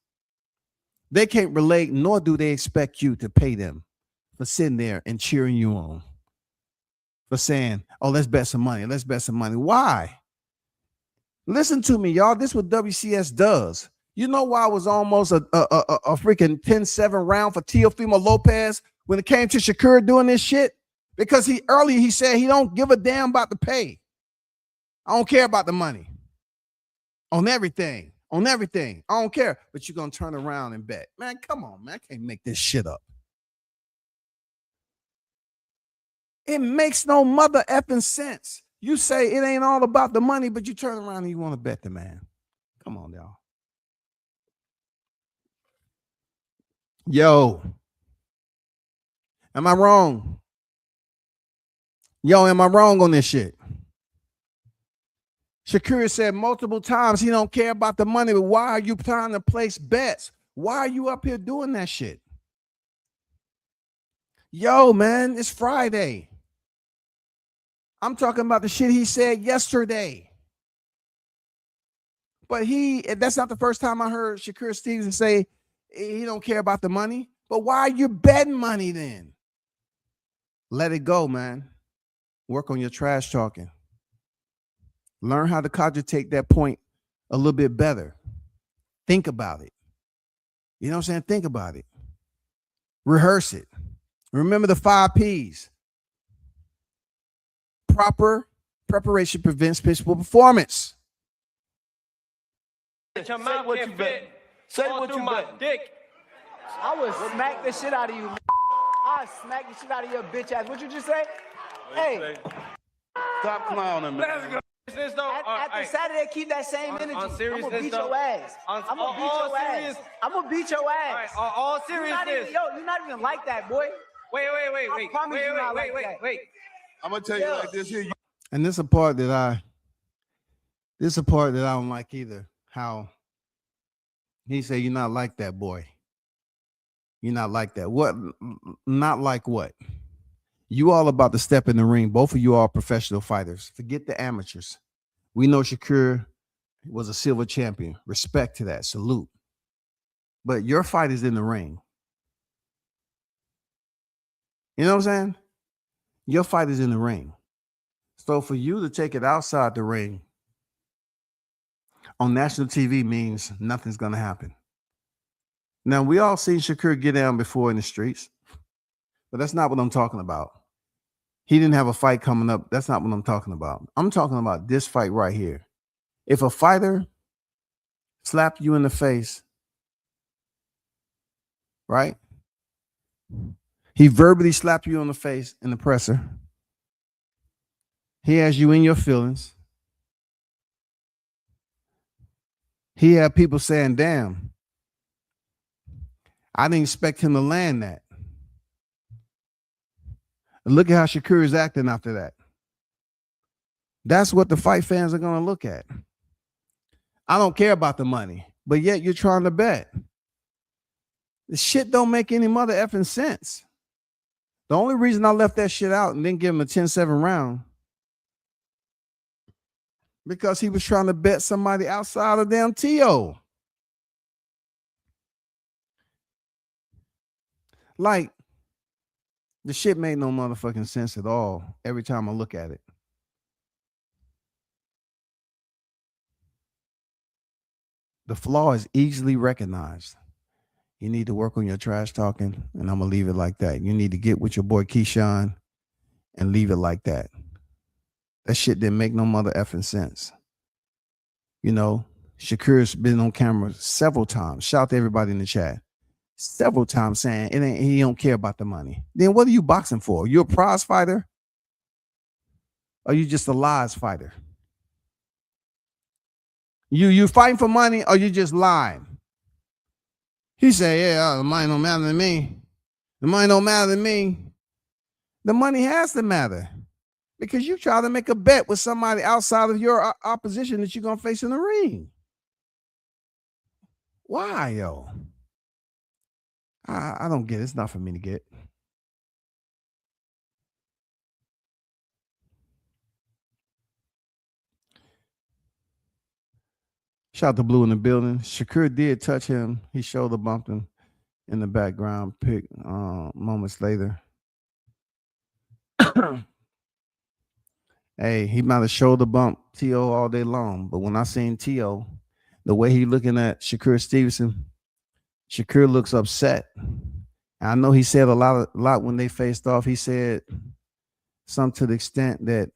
They can't relate, nor do they expect you to pay them for sitting there and cheering you on, for saying, oh, let's bet some money. Let's bet some money. Why? Listen to me, y'all. This is what WCS does. You know why it was almost a freaking 10-7 round for Teofimo Lopez when it came to Shakur doing this shit? Because he said he don't give a damn about the pay. I don't care about the money. On everything. I don't care. But you're going to turn around and bet. Man, come on, man. I can't make this shit up. It makes no mother effing sense. You say it ain't all about the money, but you turn around and you want to bet the man. Come on, y'all. Yo. Am I wrong? Yo, am I wrong on this shit? Shakur said multiple times he don't care about the money, but why are you trying to place bets? Why are you up here doing that shit? Yo, man, it's Friday. I'm talking about the shit he said yesterday. But that's not the first time I heard Shakur Stevenson say he don't care about the money. But why are you betting money then? Let it go, man. Work on your trash talking. Learn how to cogitate that point a little bit better. Think about it. You know what I'm saying? Think about it. Rehearse it. Remember the 5 P's. Proper preparation prevents pitchable performance. Your mouth can't fit. Say what you bet. Dick. I would smack the shit out of you. I'd smack the shit out of your bitch ass. What you just say? Hey. Stop clowning, man. Let's go. After Saturday, keep that same energy. I'm gonna beat your ass. I'm gonna beat your ass. All seriousness. You're not even like that, boy. Wait. I'm gonna tell you like this here. And this is a part that I don't like either. How he said, you're not like that, boy. You're not like that. What? Not like what? You all about to step in the ring. Both of you are professional fighters. Forget the amateurs. We know Shakur was a silver champion. Respect to that. Salute. But your fight is in the ring. You know what I'm saying? Your fight is in the ring. So for you to take it outside the ring on national TV means nothing's going to happen. Now, we all seen Shakur get down before in the streets, but that's not what I'm talking about. He didn't have a fight coming up. That's not what I'm talking about. I'm talking about this fight right here. If a fighter slapped you in the face, right? He verbally slapped you on the face in the presser. He has you in your feelings. He had people saying, damn, I didn't expect him to land that. And look at how Shakur is acting after that. That's what the fight fans are going to look at. I don't care about the money, but yet you're trying to bet. The shit don't make any mother effing sense. The only reason I left that shit out and didn't give him a 10-7 round because he was trying to bet somebody outside of damn T.O. Like, the shit made no motherfucking sense at all every time I look at it. The flaw is easily recognized. You need to work on your trash talking, and I'm going to leave it like that. You need to get with your boy Keyshawn and leave it like that. That shit didn't make no mother effing sense. You know, Shakur's been on camera several times. Shout out to everybody in the chat. Several times saying he don't care about the money. Then what are you boxing for? You a prize fighter? Or you just a lies fighter? You fighting for money or you just lying? He said, yeah, the money don't matter to me. The money don't matter to me. The money has to matter. Because you try to make a bet with somebody outside of your opposition that you're going to face in the ring. Why, yo? I don't get it. It's not for me to get. Shout out to Blue in the building. Shakur did touch him. He shoulder bumped him in the background. Pick moments later. Hey, he might have shoulder bumped T.O. all day long, but when I seen T.O., the way he looking at Shakur Stevenson, Shakur looks upset. I know he said a lot when they faced off. He said something to the extent that,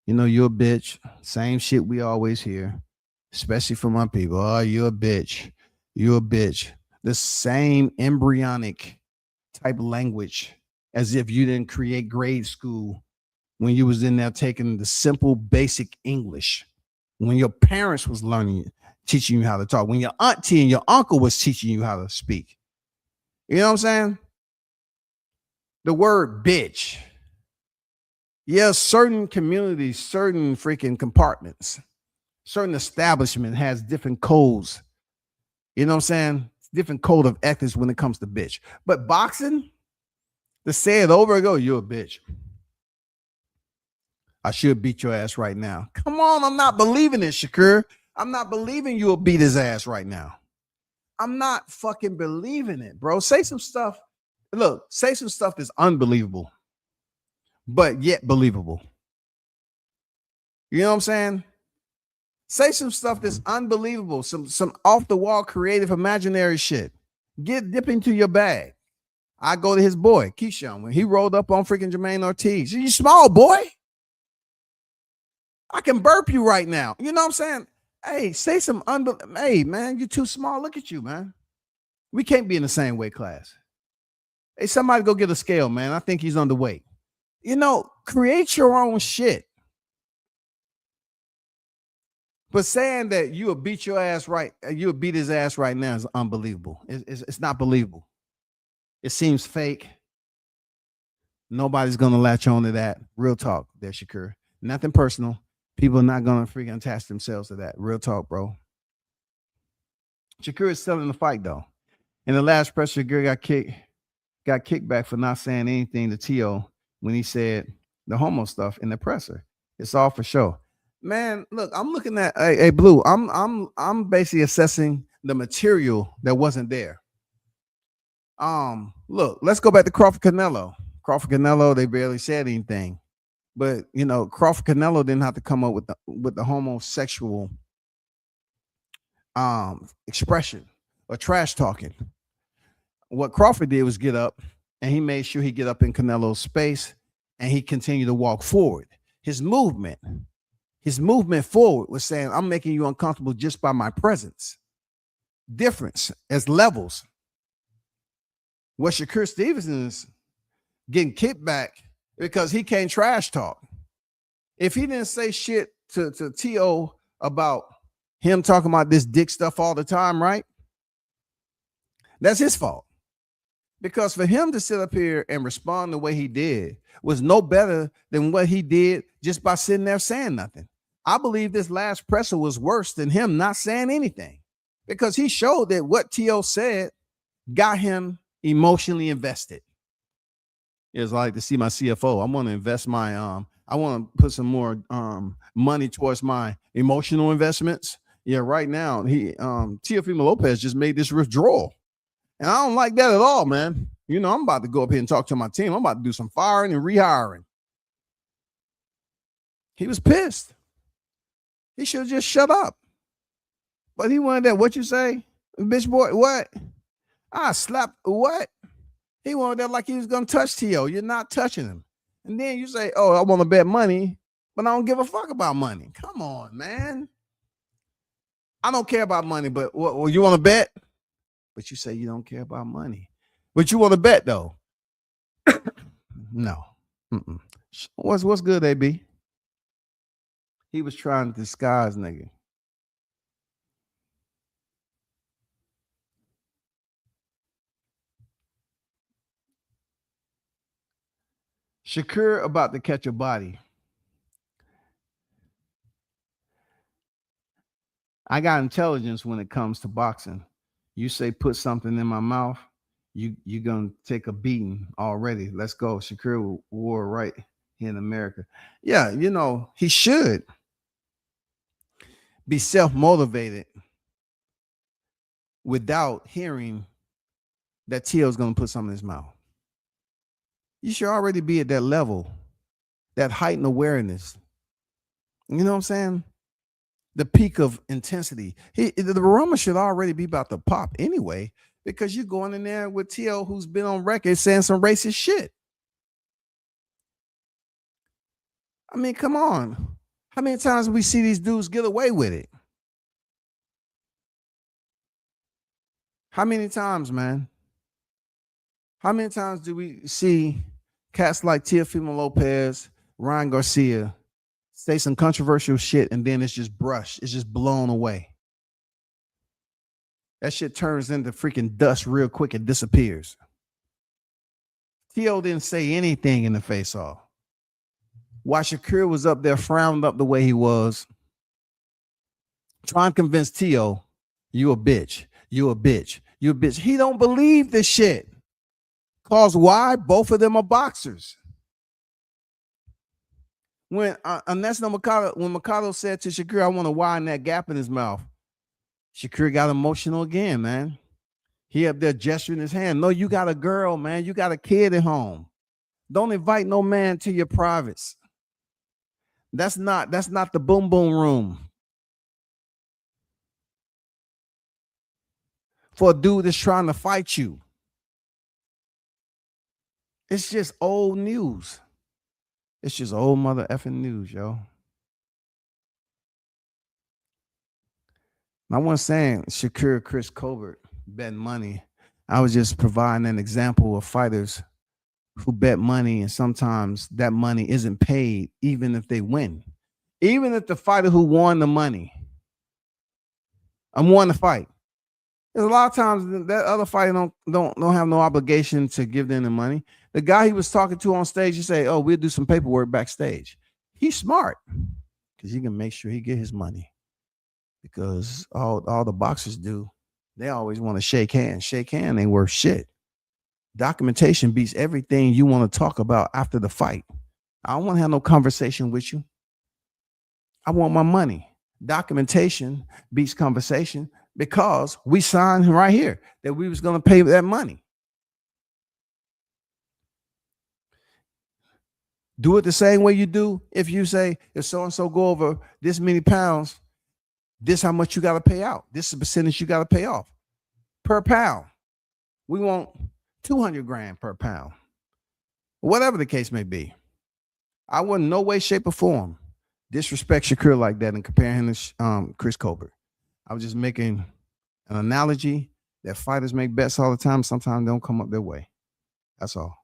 you know, you're a bitch. Same shit we always hear, especially from my people. Oh, you're a bitch. You're a bitch. The same embryonic type of language as if you didn't create grade school when you was in there taking the simple basic English, when your parents was teaching you how to talk, when your auntie and your uncle was teaching you how to speak. You know what I'm saying? The word bitch. Yeah, certain communities, certain freaking compartments, certain establishment has different codes. You know what I'm saying? Different code of ethics when it comes to bitch. But boxing, to say it over and go, you're a bitch. I should beat your ass right now. Come on, I'm not believing it, Shakur. I'm not believing you'll beat his ass right now. I'm not fucking believing it, bro. Say some stuff. Look, say some stuff that's unbelievable, but yet believable. You know what I'm saying? Say some stuff that's unbelievable, some off-the-wall creative imaginary shit. Dip into your bag. I go to his boy, Keyshawn, when he rolled up on freaking Jermaine Ortiz. You small, boy. I can burp you right now. You know what I'm saying? Hey, say some hey, man, you're too small. Look at you, man. We can't be in the same weight class. Hey, somebody go get a scale, man. I think he's underweight. You know, create your own shit. But saying that you will beat your ass right, you will beat his ass right now is unbelievable. It's not believable. It seems fake. Nobody's going to latch on to that. Real talk there, Shakur. Nothing personal. People are not going to freaking attach themselves to that. Real talk, bro. Shakur is selling the fight, though. In the last press, Shakur got kicked back for not saying anything to T.O. when he said the homo stuff in the presser. It's all for show. Man, look, I'm looking at hey Blue. I'm basically assessing the material that wasn't there. Look, let's go back to Crawford Canelo. Crawford Canelo, they barely said anything. But you know, Crawford Canelo didn't have to come up with the homosexual expression or trash talking. What Crawford did was get up, and he made sure he get up in Canelo's space, and he continued to walk forward. His movement forward was saying, I'm making you uncomfortable just by my presence. Difference as levels. What Shakur Stevenson is getting kicked back because he can't trash talk. If he didn't say shit to T.O. about him talking about this dick stuff all the time, right? That's his fault. Because for him to sit up here and respond the way he did was no better than what he did just by sitting there saying nothing. I believe this last presser was worse than him not saying anything, because he showed that what T.O. said got him emotionally invested. It's like to see my CFO. I want to invest my I want to put some more money towards my emotional investments. Yeah, right now he Teofimo Lopez just made this withdrawal. And I don't like that at all, man. You know, I'm about to go up here and talk to my team. I'm about to do some firing and rehiring. He was pissed. He should have just shut up. But he wanted that. What you say? Bitch boy, what? I slapped what? He wanted that like he was going to touch T.O. You're not touching him. And then you say, oh, I want to bet money, but I don't give a fuck about money. Come on, man. I don't care about money, but well, you want to bet? But you say you don't care about money. But you want to bet, though? No. Mm-mm. What's good, AB? He was trying to disguise, nigga. Shakur about to catch a body. I got intelligence when it comes to boxing. You say put something in my mouth, you're gonna take a beating already. Let's go. Shakur war right here in America. Yeah, you know, he should be self-motivated without hearing that T.O.'s gonna put something in his mouth. You should already be at that level, that heightened awareness. You know what I'm saying? The peak of intensity. The aroma should already be about to pop anyway, because you're going in there with T.O., who's been on record saying some racist shit. I mean, come on. How many times do we see these dudes get away with it? How many times, man? How many times do we see cats like Teofimo Lopez, Ryan Garcia say some controversial shit and then it's just brushed, it's just blown away? That shit turns into freaking dust real quick and disappears. T.O. didn't say anything in the face-off. While Shakur was up there frowned up the way he was, trying to convince T.O., you a bitch, you a bitch, you a bitch. He don't believe this shit. Cause why? Both of them are boxers. When Mercado said to Shakur, I want to widen that gap in his mouth, Shakur got emotional again, man. He up there gesturing his hand. No, you got a girl, man. You got a kid at home. Don't invite no man to your privates. That's not the boom boom room for a dude that's trying to fight you. It's just old news. It's just old mother effing news, yo. I wasn't saying Shakur, Chris Colbert bet money. I was just providing an example of fighters who bet money, and sometimes that money isn't paid even if they win. Even if the fighter who won the money won the fight. There's a lot of times that other fighter don't have no obligation to give them the money. The guy he was talking to on stage, he say, oh, we'll do some paperwork backstage. He's smart because he can make sure he get his money. Because all the boxers do, they always want to shake hands. Shake hand ain't worth shit. Documentation beats everything you want to talk about after the fight. I don't want to have no conversation with you. I want my money. Documentation beats conversation because we signed right here that we was going to pay that money. Do it the same way you do if you say, if so-and-so go over this many pounds, this how much you got to pay out. This is the percentage you got to pay off per pound. We want 200 grand per pound. Whatever the case may be. I wouldn't no way, shape, or form disrespect Shakur like that and compare him to Chris Colbert. I was just making an analogy that fighters make bets all the time. Sometimes they don't come up their way. That's all.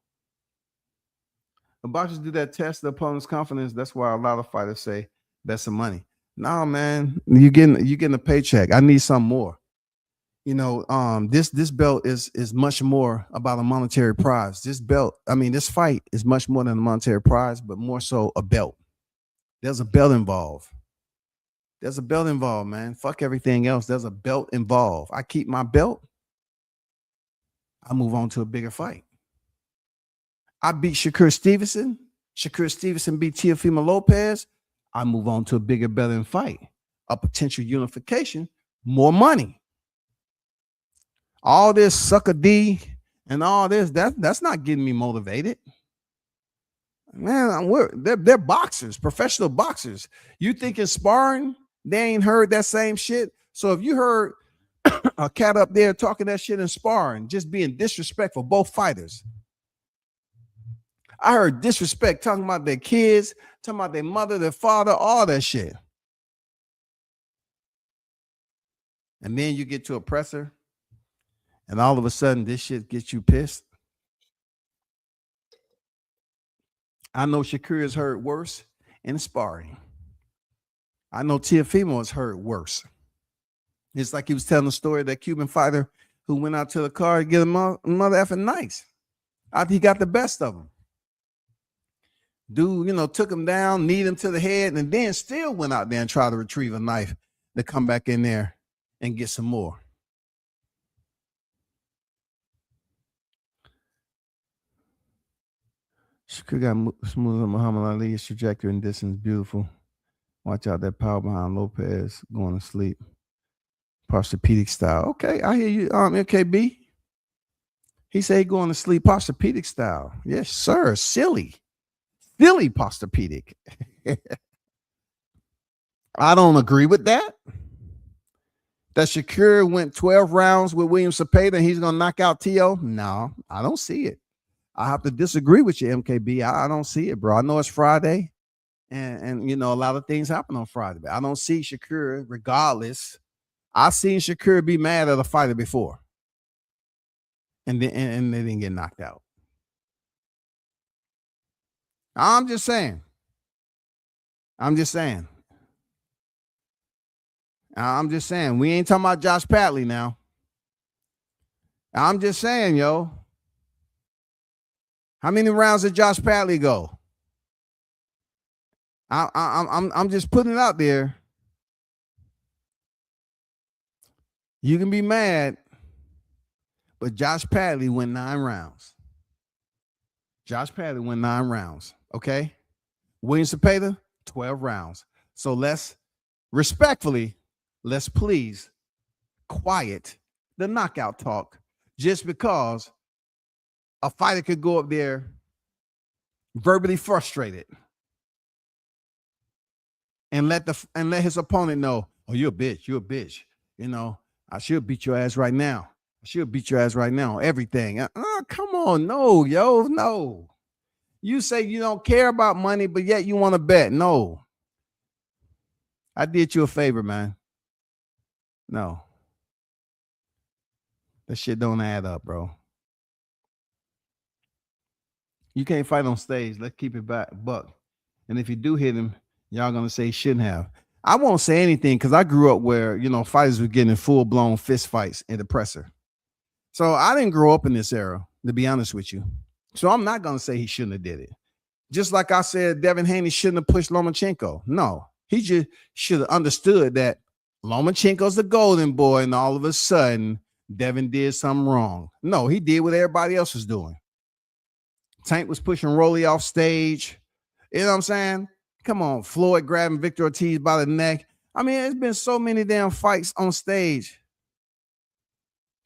The boxers do that test the opponent's confidence. That's why a lot of fighters say bet some money. Nah, man, you getting a paycheck. I need some more. You know, this belt is much more about a monetary prize. This fight is much more than a monetary prize, but more so a belt. There's a belt involved. There's a belt involved, man. Fuck everything else. There's a belt involved. I keep my belt. I move on to a bigger fight. I beat Shakur Stevenson. Shakur Stevenson beat Teofimo Lopez. I move on to a bigger, better fight. A potential unification, more money. All this sucker D and all this. That's not getting me motivated. Man, they're boxers, professional boxers. You think in sparring, they ain't heard that same shit? So if you heard a cat up there talking that shit in sparring, just being disrespectful, both fighters. I heard disrespect, talking about their kids, talking about their mother, their father, all that shit. And then you get to a presser, and all of a sudden this shit gets you pissed. I know Shakur has heard worse in sparring. I know Teofimo has heard worse. It's like he was telling the story of that Cuban fighter who went out to the car to get a mother effing nice. After he got the best of him. Dude, took him down, kneed him to the head, and then still went out there and tried to retrieve a knife to come back in there and get some more. Shakur got smooth on Muhammad Ali's trajectory and distance. Beautiful. Watch out that power behind Lopez going to sleep. Posturpedic style. Okay, I hear you, MKB. He said he going to sleep Posturpedic style. Yes, sir. Silly Posturpedic. I don't agree with that. That Shakur went 12 rounds with William Cepeda and he's going to knock out T.O.? No, I don't see it. I have to disagree with you, MKB. I don't see it, bro. I know it's Friday and a lot of things happen on Friday, but I don't see Shakur regardless. I've seen Shakur be mad at a fighter before. And they didn't get knocked out. I'm just saying. We ain't talking about Josh Padley now. I'm just saying, yo. How many rounds did Josh Padley go? I'm just putting it out there. You can be mad, but Josh Padley went 9 rounds. Okay? William Cepeda, 12 rounds. So let's please quiet the knockout talk just because a fighter could go up there verbally frustrated and let his opponent know, oh, you're a bitch. I should beat your ass right now. Everything. Come on. No. You say you don't care about money, but yet you want to bet. No. I did you a favor, man. No. That shit don't add up, bro. You can't fight on stage. Let's keep it back, buck. And if you do hit him, y'all going to say he shouldn't have. I won't say anything because I grew up where, fighters were getting full-blown fist fights in the presser. So I didn't grow up in this era, to be honest with you. So I'm not going to say he shouldn't have did it. Just like I said, Devin Haney shouldn't have pushed Lomachenko. No, he just should have understood that Lomachenko's the golden boy, and all of a sudden, Devin did something wrong. No, he did what everybody else was doing. Tank was pushing Rolly off stage. You know what I'm saying? Come on, Floyd grabbing Victor Ortiz by the neck. I mean, there's been so many damn fights on stage.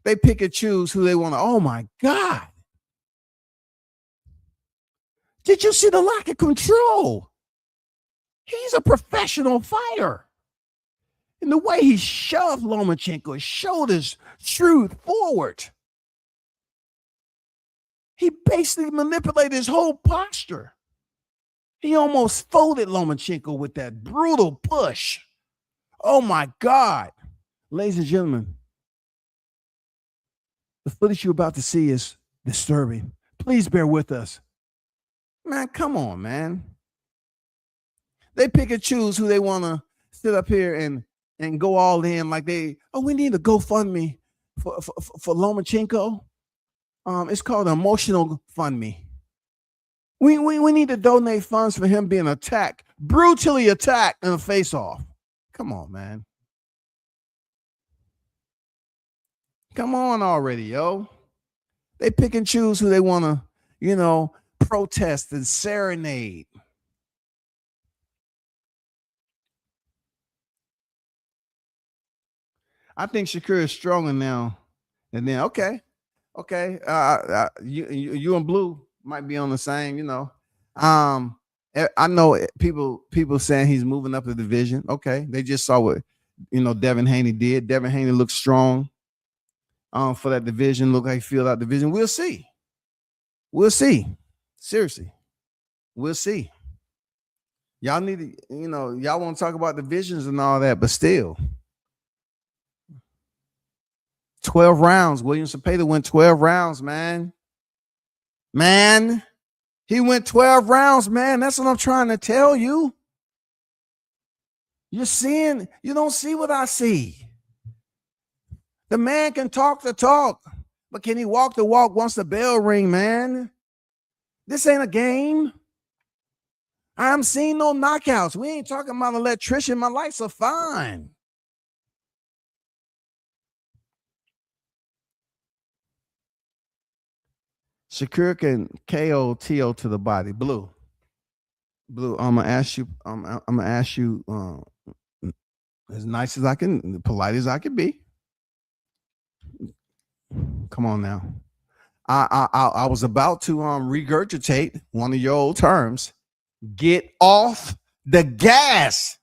They pick and choose who they want to. Oh, my God. Did you see the lack of control? He's a professional fighter. And the way he shoved Lomachenko, his shoulders screwed forward. He basically manipulated his whole posture. He almost folded Lomachenko with that brutal push. Oh, my God. Ladies and gentlemen, the footage you're about to see is disturbing. Please bear with us. Man, come on, man. They pick and choose who they want to sit up here and go all in like we need a GoFundMe for Lomachenko. It's called an emotional fund me. We need to donate funds for him being brutally attacked in a face-off. Come on, man. Come on already, yo. They pick and choose who they want to, protest and serenade. I think Shakur is stronger now. And then, okay, Okay. You and Blue might be on the same, you know. I know people saying he's moving up the division. Okay. They just saw what, Devin Haney did. Devin Haney looks strong for that division. Look like he filled out division. We'll see. We'll see. Seriously. We'll see. Y'all need to, y'all want to talk about divisions and all that, but still. 12 rounds. William Cepeda went 12 rounds, man. Man, he went 12 rounds, man. That's what I'm trying to tell you. You don't see what I see. The man can talk the talk, but can he walk the walk once the bell ring, man? This ain't a game. I'm seeing no knockouts. We ain't talking about an electrician. My lights are fine. Shakur can KO T.O. to the body. Blue, I'm gonna ask you. I'm gonna ask you as nice as I can, polite as I can be. Come on now. I was about to regurgitate one of your old terms. Get off the gas.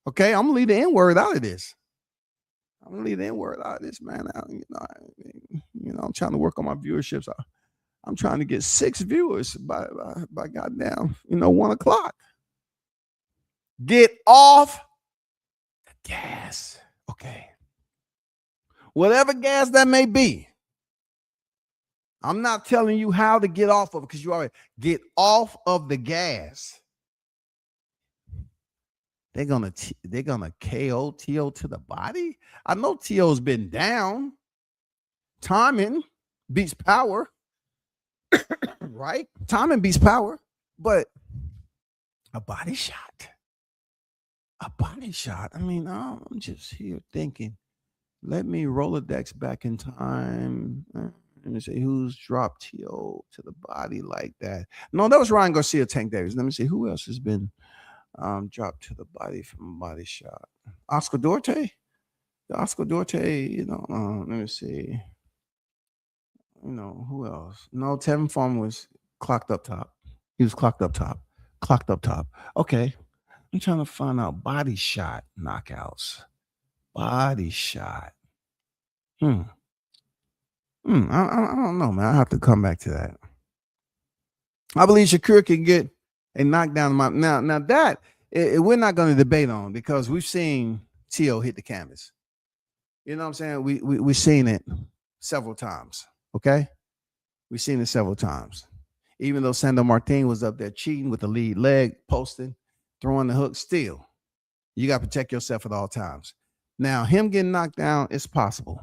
Okay, I'm gonna leave the N-word out of this. Man. I'm trying to work on my viewerships. I'm trying to get 6 viewers by goddamn 1 o'clock. Get off the gas. Okay. Whatever gas that may be. I'm not telling you how to get off of it because you already get off of the gas. They're gonna KO T.O. to the body. I know T.O.'s been down. Timing beats power. Right? Timing beats power, but a body shot. I mean, I'm just here thinking, let me Rolodex back in time. Let me see who's dropped T.O. to the body like that. No, that was Ryan Garcia, Tank Davis. Let me see who else has been dropped to the body from a body shot. Oscar Duarte? Let me see. Who else? No, Tevin Farmer was clocked up top. He was clocked up top. Okay. I'm trying to find out body shot knockouts. Body shot. I don't know, man. I have to come back to that. I believe Shakur can get a knockdown. Now that we're not going to debate on because we've seen T.O. hit the canvas. You know what I'm saying? We've seen it several times. Okay, we've seen it several times. Even though Sandor Martin was up there cheating with the lead leg, posting, throwing the hook, still, you got to protect yourself at all times. Now, him getting knocked down, it's possible.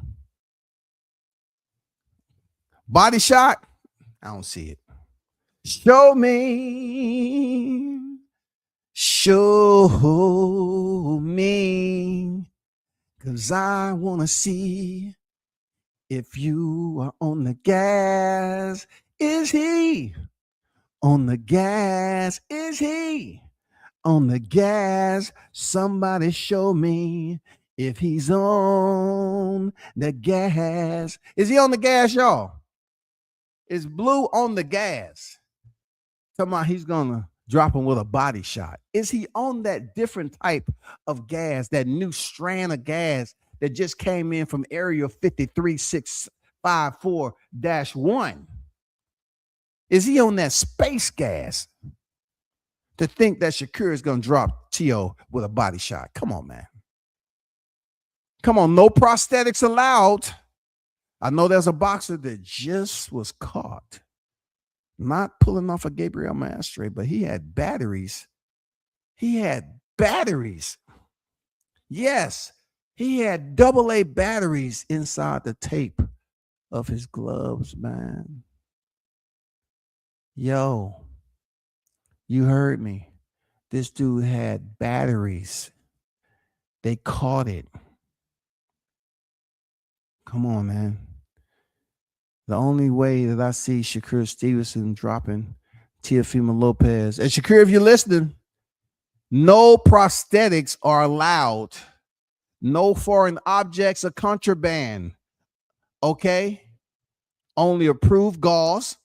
Body shot, I don't see it. Show me, because I want to see if you are on the gas. Is he on the gas? Is he on the gas? Somebody show me if he's on the gas. Is he on the gas, y'all? Is Blue on the gas? Talking about he's gonna drop him with a body shot. Is he on that different type of gas, that new strand of gas that just came in from Area 53654-1? Is he on that space gas to think that Shakur is going to drop T.O. with a body shot? Come on, man. Come on, no prosthetics allowed. I know there's a boxer that just was caught not pulling off a Gabriel Maestre, but he had batteries. Yes, he had AA batteries inside the tape of his gloves, man. Yo, you heard me. This dude had batteries. They caught it. Come on, man. The only way that I see Shakur Stevenson dropping Teofimo Lopez. And Shakur, if you're listening, no prosthetics are allowed. No foreign objects are contraband. Okay? only approved gauze,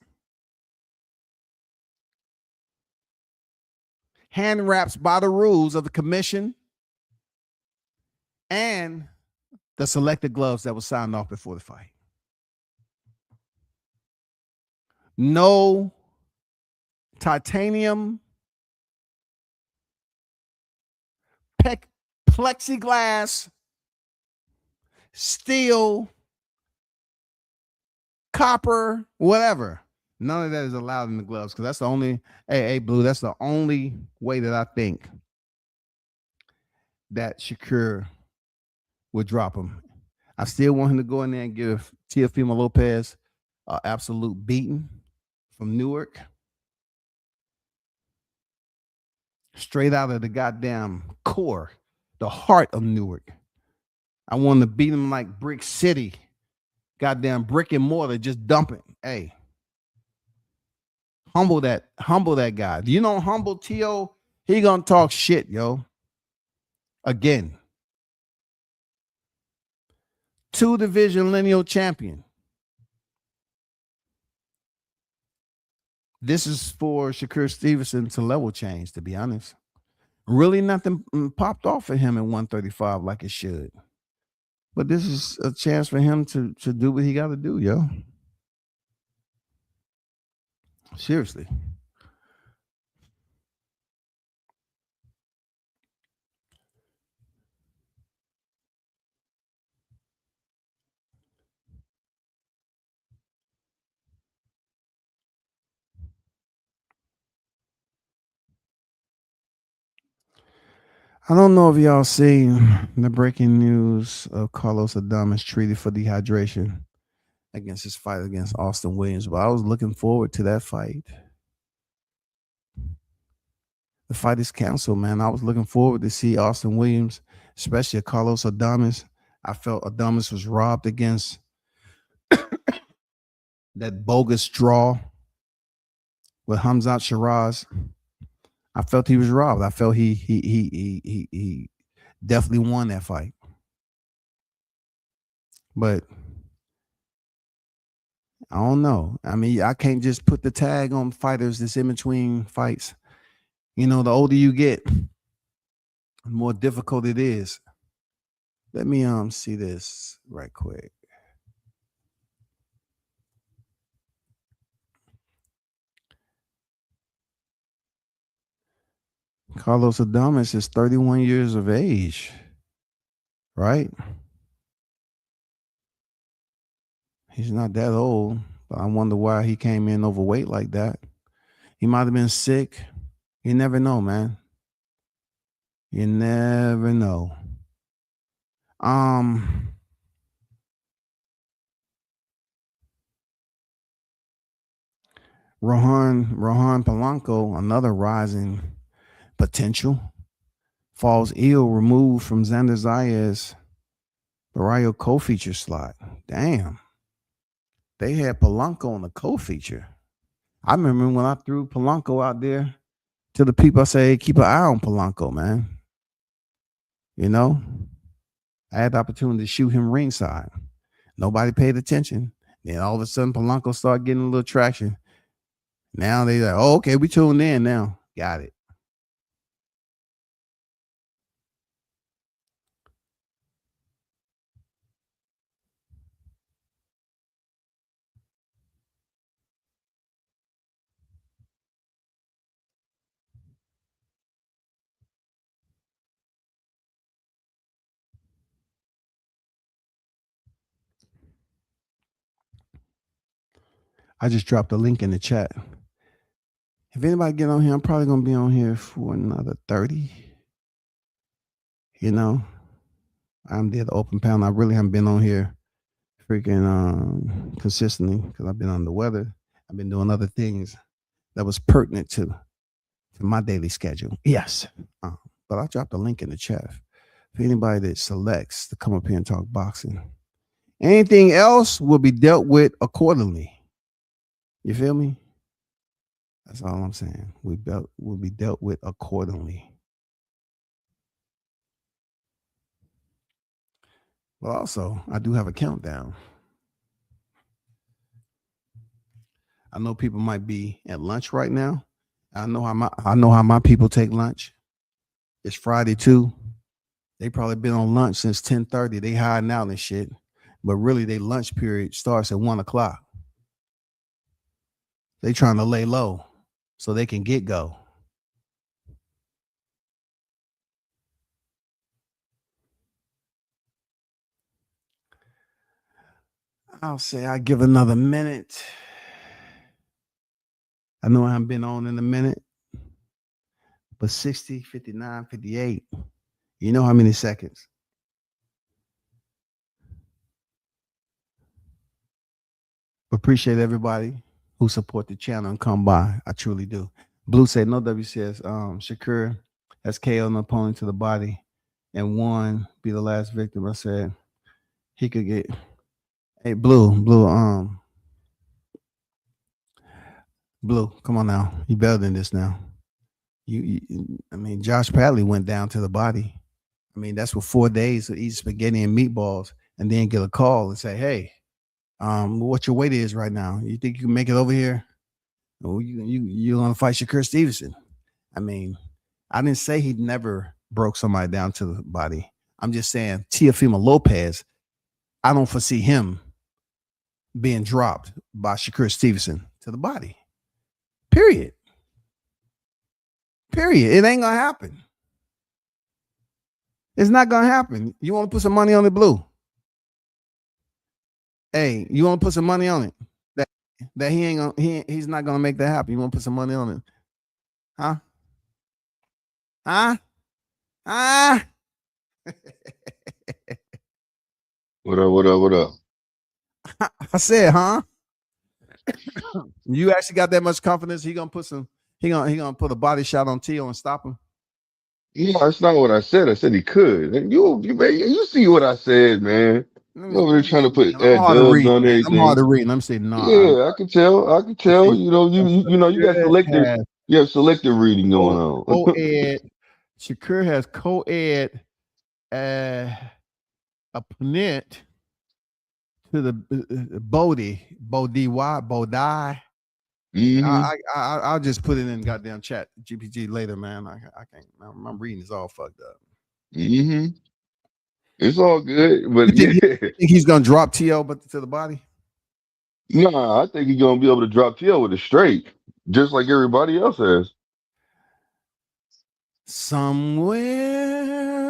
hand wraps by the rules of the commission, and the selected gloves that were signed off before the fight. No titanium, plexiglass, steel, copper, whatever. None of that is allowed in the gloves because that's the only, hey, Blue, that's the only way that I think that Shakur would drop him. I still want him to go in there and give Teofimo Lopez an absolute beating from Newark. Straight out of the goddamn core, the heart of Newark. I want to beat him like Brick City. Goddamn brick and mortar, just dump it. Hey. Humble that guy. Do you know humble T.O.? He gonna talk shit, yo. Again. 2-division lineal champion. This is for Shakur Stevenson to level change, to be honest. Really nothing popped off for him at 135 like it should. But this is a chance for him to do what he got to do, yo. Seriously. I don't know if y'all seen the breaking news of Carlos Adames treated for dehydration against his fight against Austin Williams, but I was looking forward to that fight. The fight is canceled, man. I was looking forward to see Austin Williams, especially Carlos Adames. I felt Adames was robbed against that bogus draw with Hamzat Shiraz. I felt he was robbed. I felt he definitely won that fight. But I don't know. I mean, I can't just put the tag on fighters that's in between fights. You know, the older you get, the more difficult it is. Let me see this right quick. Carlos Adames is 31 years of age, right? He's not that old, but I wonder why he came in overweight like that. He might have been sick. You never know, man. You never know. Rohan Polanco, another rising potential, falls ill, removed from Xander Zayas' Barrio co-feature slot. Damn. They had Polanco on the co-feature. I remember when I threw Polanco out there to the people, I say, keep an eye on Polanco, man. You know, I had the opportunity to shoot him ringside. Nobody paid attention. Then all of a sudden, Polanco started getting a little traction. Now they like, oh, okay, we tuned in now. Got it. I just dropped a link in the chat. If anybody get on here, I'm probably going to be on here for another 30. You know, I'm there at the open panel. I really haven't been on here freaking consistently because I've been on the weather. I've been doing other things that was pertinent to my daily schedule. Yes. But I dropped a link in the chat for anybody that selects to come up here and talk boxing. Anything else will be dealt with accordingly. You feel me? That's all I'm saying. Will be dealt with accordingly. Well, also, I do have a countdown. I know people might be at lunch right now. I know how my people take lunch. It's Friday too. They probably been on lunch since 10:30. They hiding out and shit. But really, their lunch period starts at 1:00. They trying to lay low so they can get go. I'll say I give another minute. I know I haven't been on in a minute, but 60, 59, 58. You know how many seconds? Appreciate everybody who support the channel and come by. I truly do. Blue said no WCS. Shakur has KO'd an opponent to the body and one be the last victim. I said he could get. Hey, Blue, come on now. You better than this now. I mean, Josh Padley went down to the body. I mean, that's for 4 days of eating spaghetti and meatballs and then get a call and say, hey, what your weight is right now? You think you can make it over here? Or you're gonna fight Shakur Stevenson? I mean, I didn't say he never broke somebody down to the body. I'm just saying Teofimo Lopez, I don't foresee him being dropped by Shakur Stevenson to the body. Period. It ain't gonna happen. It's not gonna happen. You want to put some money on it, Blue? Hey, you want to put some money on it? That he's not gonna make that happen. You want to put some money on it? Huh? What up? I said, huh? You actually got that much confidence? He gonna put a body shot on Tio and stop him? Yeah, that's not what I said. I said he could. And you see what I said, man. You over there trying to put dubs on everything. I'm hard to read. I'm saying no. Yeah, I can tell. You know, you got selective. You have selective reading going on. Co-ed. Shakur has co-ed opponent to the Bodie. I'll just put it in goddamn chat GPT later, man. I can't. My reading is all fucked up. It's all good, but you think he's gonna drop TL but to the body? No, I think he's gonna be able to drop TL with a straight, just like everybody else has. Somewhere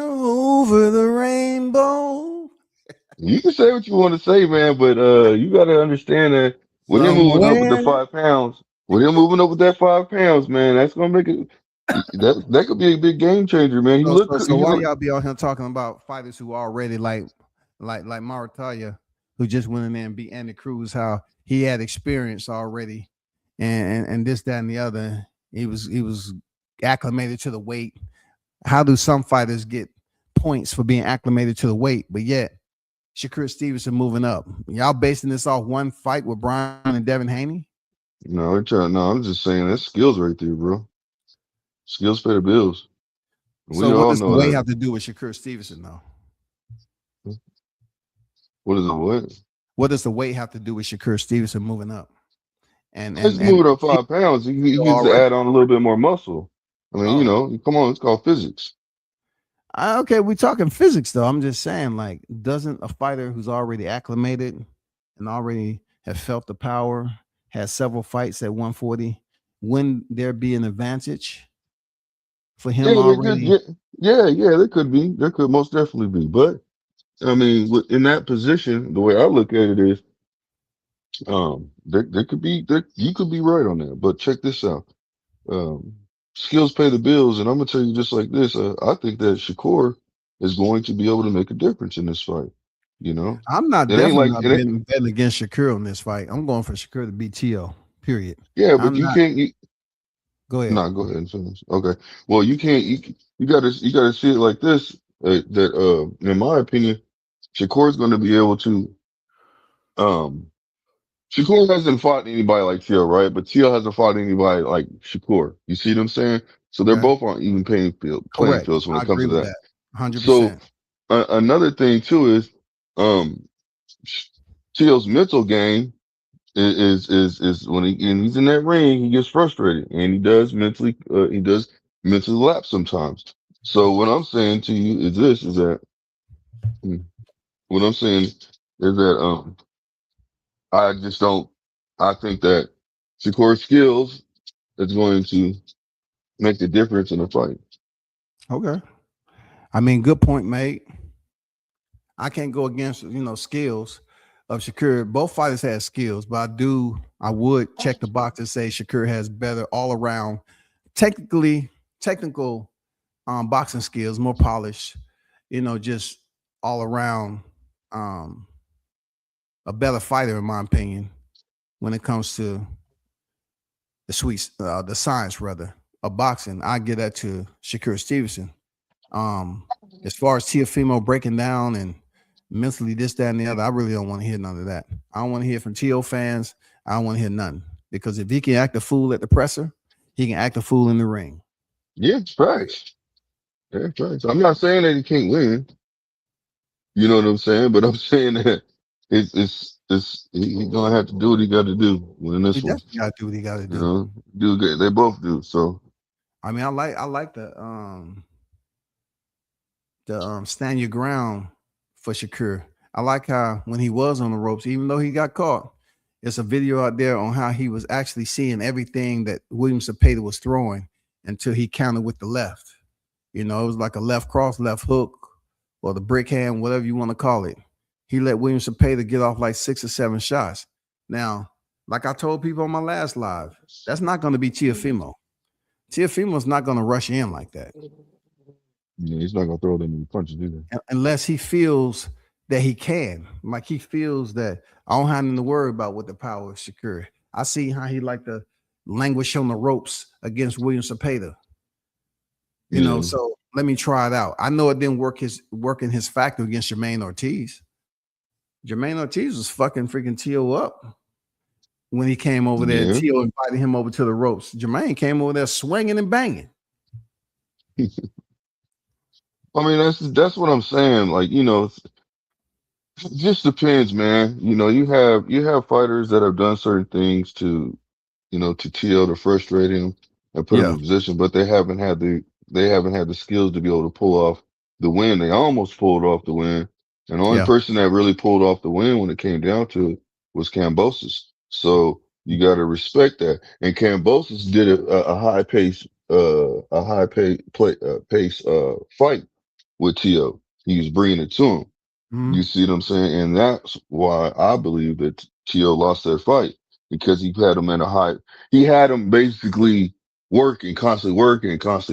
over the rainbow. You can say what you want to say, man, but you got to understand that with him moving up with the 5 pounds, that 5 pounds, man, that's gonna make it. That could be a big game changer, man. So why y'all be out here talking about fighters who already like Marataya, who just went in there and beat Andy Cruz, how he had experience already, and this, that, and the other. He was acclimated to the weight. How do some fighters get points for being acclimated to the weight, but yet Shakur Stevenson moving up? Y'all basing this off one fight with Brian and Devin Haney? No, I'm just saying that's skills right there, bro. Skills pay the bills. So what does the weight have to do with Shakur Stevenson, though? What is the what? What does the weight have to do with Shakur Stevenson moving up? He's moving up 5 pounds. He needs to add on a little bit more muscle. I mean, come on, it's called physics. Okay, we're talking physics, though. I'm just saying, like, doesn't a fighter who's already acclimated and already have felt the power, has several fights at 140, wouldn't there be an advantage for him already? There could be. There could most definitely be. But, I mean, in that position, the way I look at it is, there could be, you could be right on that. But check this out. Skills pay the bills, and I'm gonna tell you just like this. I think that Shakur is going to be able to make a difference in this fight. You know, I'm not betting against Shakur on this fight. I'm going for Shakur to beat Tio. Period. Yeah, but can't. Go ahead. No, go ahead and finish. Okay. Well, you can't. You gotta see it like this. That in my opinion, Shakur is going to be able to. Shakur hasn't fought anybody like Tio, right? But Tio hasn't fought anybody like Shakur. You see what I'm saying? So they're both on even playing fields when it comes to that. 100%. So another thing too is Tio's mental game is when he's in that ring, he gets frustrated and he does mentally lapse sometimes. So what I'm saying to you is this is that mm, what I'm saying is that I just don't I think that Shakur's skills is going to make the difference in the fight. Okay. I mean, good point made. I can't go against skills of Shakur. Both fighters have skills, but I would check the box and say Shakur has better all around technical boxing skills, more polished, just all around um a better fighter in my opinion when it comes to the science rather of boxing. I give that to Shakur Stevenson. Um, as far as Tiafimo breaking down and mentally this, that, and the other, I really don't want to hear none of that. I don't want to hear from Tio fans. I don't want to hear nothing because if he can act a fool at the presser, he can act a fool in the ring. Yeah, it's facts. Yeah, it's facts. I'm not saying that he can't win. You know what I'm saying? But I'm saying that he's gonna have to do what he got to do win He this one. definitely got to do what he got to You do. know, do good. They both do. So I mean, I like the stand your ground for Shakur. I like how when he was on the ropes, even though he got caught, there's a video out there on how he was actually seeing everything that William Cepeda was throwing until he countered with the left. It was like a left cross, left hook, or the brick hand, whatever you want to call it. He let William Cepeda get off like 6 or 7 shots. Now, like I told people on my last live, that's not going to be Tiafimo. Tiafimo's not going to rush in like that. yeah, he's not gonna throw them in punches either. Unless he feels that he can. Like he feels that I don't have nothing to worry about with the power of Shakur. I see how he like to languish on the ropes against William Cepeda. Yeah, So let me try it out. I know it didn't work in his factor against Jermaine Ortiz. Jermaine Ortiz was fucking freaking Tio up when he came over there. yeah. Tio invited him over to the ropes. Jermaine came over there swinging and banging. I mean, that's what I'm saying. Like, it just depends, man. You have fighters that have done certain things to TL to frustrate him and put him Yeah, in position, but they haven't had the skills to be able to pull off the win. They almost pulled off the win, and the only yeah. person that really pulled off the win when it came down to it was Kambosos. So you got to respect that. And Kambosos did a high pace fight with Tio. He was bringing it to him. You Mhm. see what I'm saying? And that's why I believe that Tio lost that fight because he had him basically working, constantly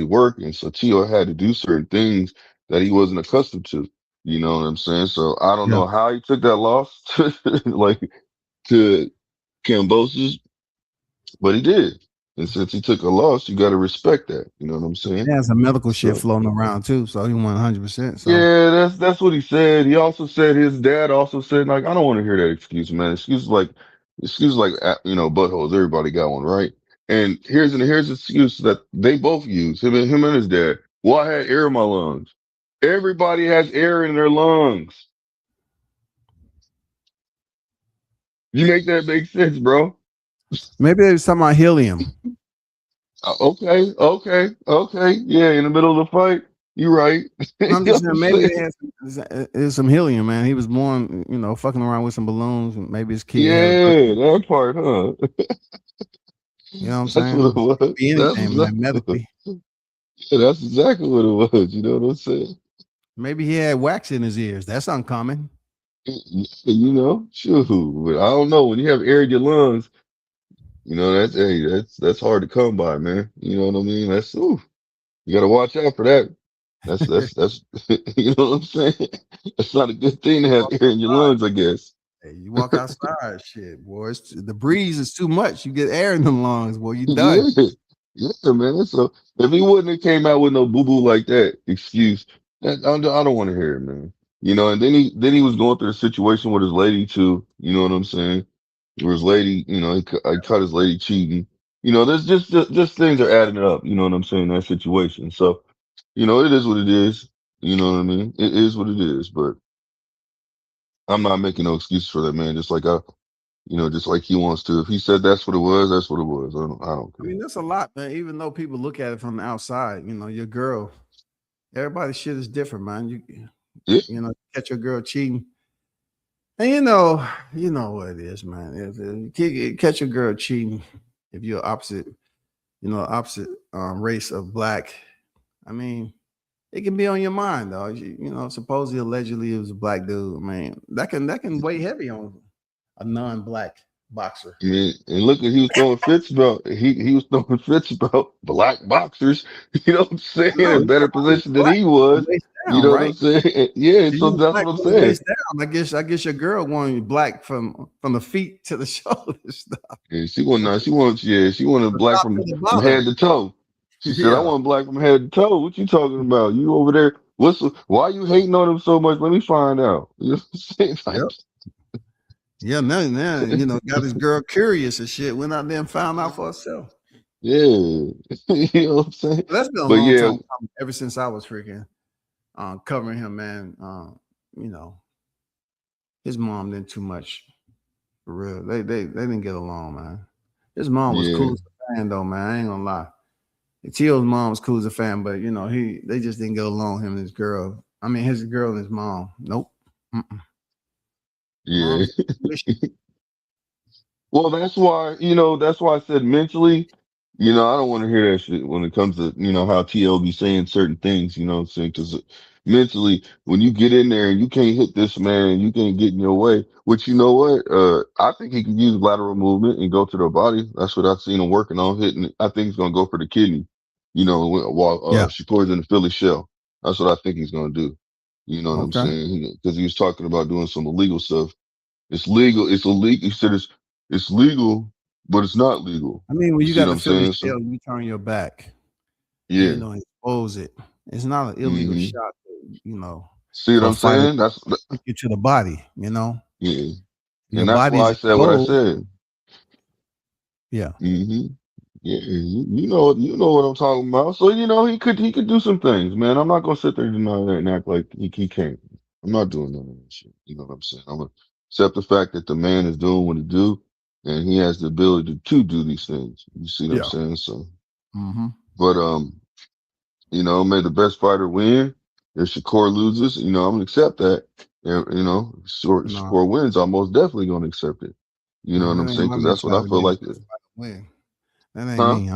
working. So Tio had to do certain things that he wasn't accustomed to. You know what I'm saying? So I don't Yeah. know how he took that loss, like to Cambosis, but he did. And since he took a loss, you got to respect that. You know what I'm saying? He has some medical shit So. floating around too, so he won 100%. So Yeah, that's what he said. He also said his dad also said like I don't want to hear that excuse, man. Excuses like buttholes. Everybody got one, right? And here's the excuse that they both use him and his dad. Well, I had air in my lungs. Everybody has air in their lungs. You make that make sense, bro? maybe they was talking about helium. Okay. Yeah, in the middle of the fight, you're right. You I'm know just what I'm saying maybe saying? they had some helium, man. He was born, fucking around with some balloons, and maybe his kid had a birthday. Yeah, that part, huh? You know what I'm That's what it saying? Could was. be That's anything, man. exactly. Medically, Yeah, that's exactly what it was. You know what I'm saying? maybe he had wax in his ears. That's uncommon. Shoot. But I don't know. When you have air in your lungs, that's hard to come by, man. You know what I mean? You gotta watch out for that. That's you know what I'm saying? That's not a good thing to have Walk air in your outside. lungs, I guess. Hey, you walk outside, shit, boy. The breeze is too much. You get air in the lungs, boy. You done. Yeah, yeah, man. So if he wouldn't have came out with no boo boo like that excuse, I don't want to hear it, man. And then he was going through a situation with his lady too. You know what I'm saying? Where his lady, I caught his lady cheating. There's just things are adding up. You know what I'm saying? In that situation. So, it is what it is. You know what I mean? It is what it is. But I'm not making no excuse for that, man. Just like just like he wants to. If he said that's what it was, that's what it was. I don't I care. mean, that's a lot, man. Even though people look at it from the outside, your girl, everybody's shit is different, man. Yeah, Catch your girl cheating. And you know what it is, man. If you catch a girl cheating, if you're opposite, opposite race of black, I mean, it can be on your mind, though. Supposedly, allegedly, it was a black dude. Man, that can weigh heavy on a non-black boxer. I mean, and look, he was throwing fits about he was throwing fits about black boxers. You know what I'm saying? No, In better position than black he from the was. waist You down, know what I'm right? saying? Yeah. If So you that's black what I'm from the saying. waist down, I guess your girl wanted black from the feet to the shoulders, stuff, Yeah, she wanted, she wanted the black top to the from head bottom. to toe. She said, I Yeah. want black from head to toe. What you talking about? You over there? Why you hating on him so much? Let me find out. You know what I'm saying? Yep. Yeah, now, got his girl curious and shit. Went out there and found out for herself. Yeah. You know what I'm saying? But that's been a But long yeah, time coming, ever since I was freaking covering him, man. You know, his mom didn't too much for real. They didn't get along, man. His mom was yeah, cool as a fan, though, man. I ain't gonna lie. Tio's mom was cool as a fan, but they just didn't get along. Him and his girl. I mean, his girl and his mom. Nope. Mm-mm. yeah. Mom's wishy. Well, that's why I said mentally, I don't want to hear that shit when it comes to, how TL be saying certain things, you know what I'm saying? Because mentally, when you get in there and you can't hit this man, you can't get in your way, which you know what? I think he can use lateral movement and go to the body. That's what I've seen him working on hitting. I think he's going to go for the kidney, while Yeah. Shakur's in the Philly shell. That's what I think he's going to do. You know what I'm Okay. saying? Because he was talking about doing some illegal stuff. It's legal. It's illegal. He said it's legal, but it's not legal. I mean, when You you see got what the I'm Philly saying? So shell, you turn your back and yeah. expose it. It's not an illegal hmm shot, See what for a I'm fighter saying? to take you to the body. Yeah. Your And that's body why is I said what I exposed. said. Yeah. hmm Yeah, you know what I'm talking about. So he could do some things, man. I'm not gonna sit there and deny that and act like he can't. I'm not doing none of that shit. You know what I'm saying? I'm gonna accept the fact that the man is doing what he do, and he has the ability to do these things. You see what I'm Yeah. saying? So, Mm-hmm. but may the best fighter win. If Shakur loses, I'm gonna accept that. And No, Shakur wins, I'm most definitely gonna accept it. You know no, what I'm that ain't saying? my Because that's what I mentality. feel Be the like. best fighter win. That ain't Huh? me.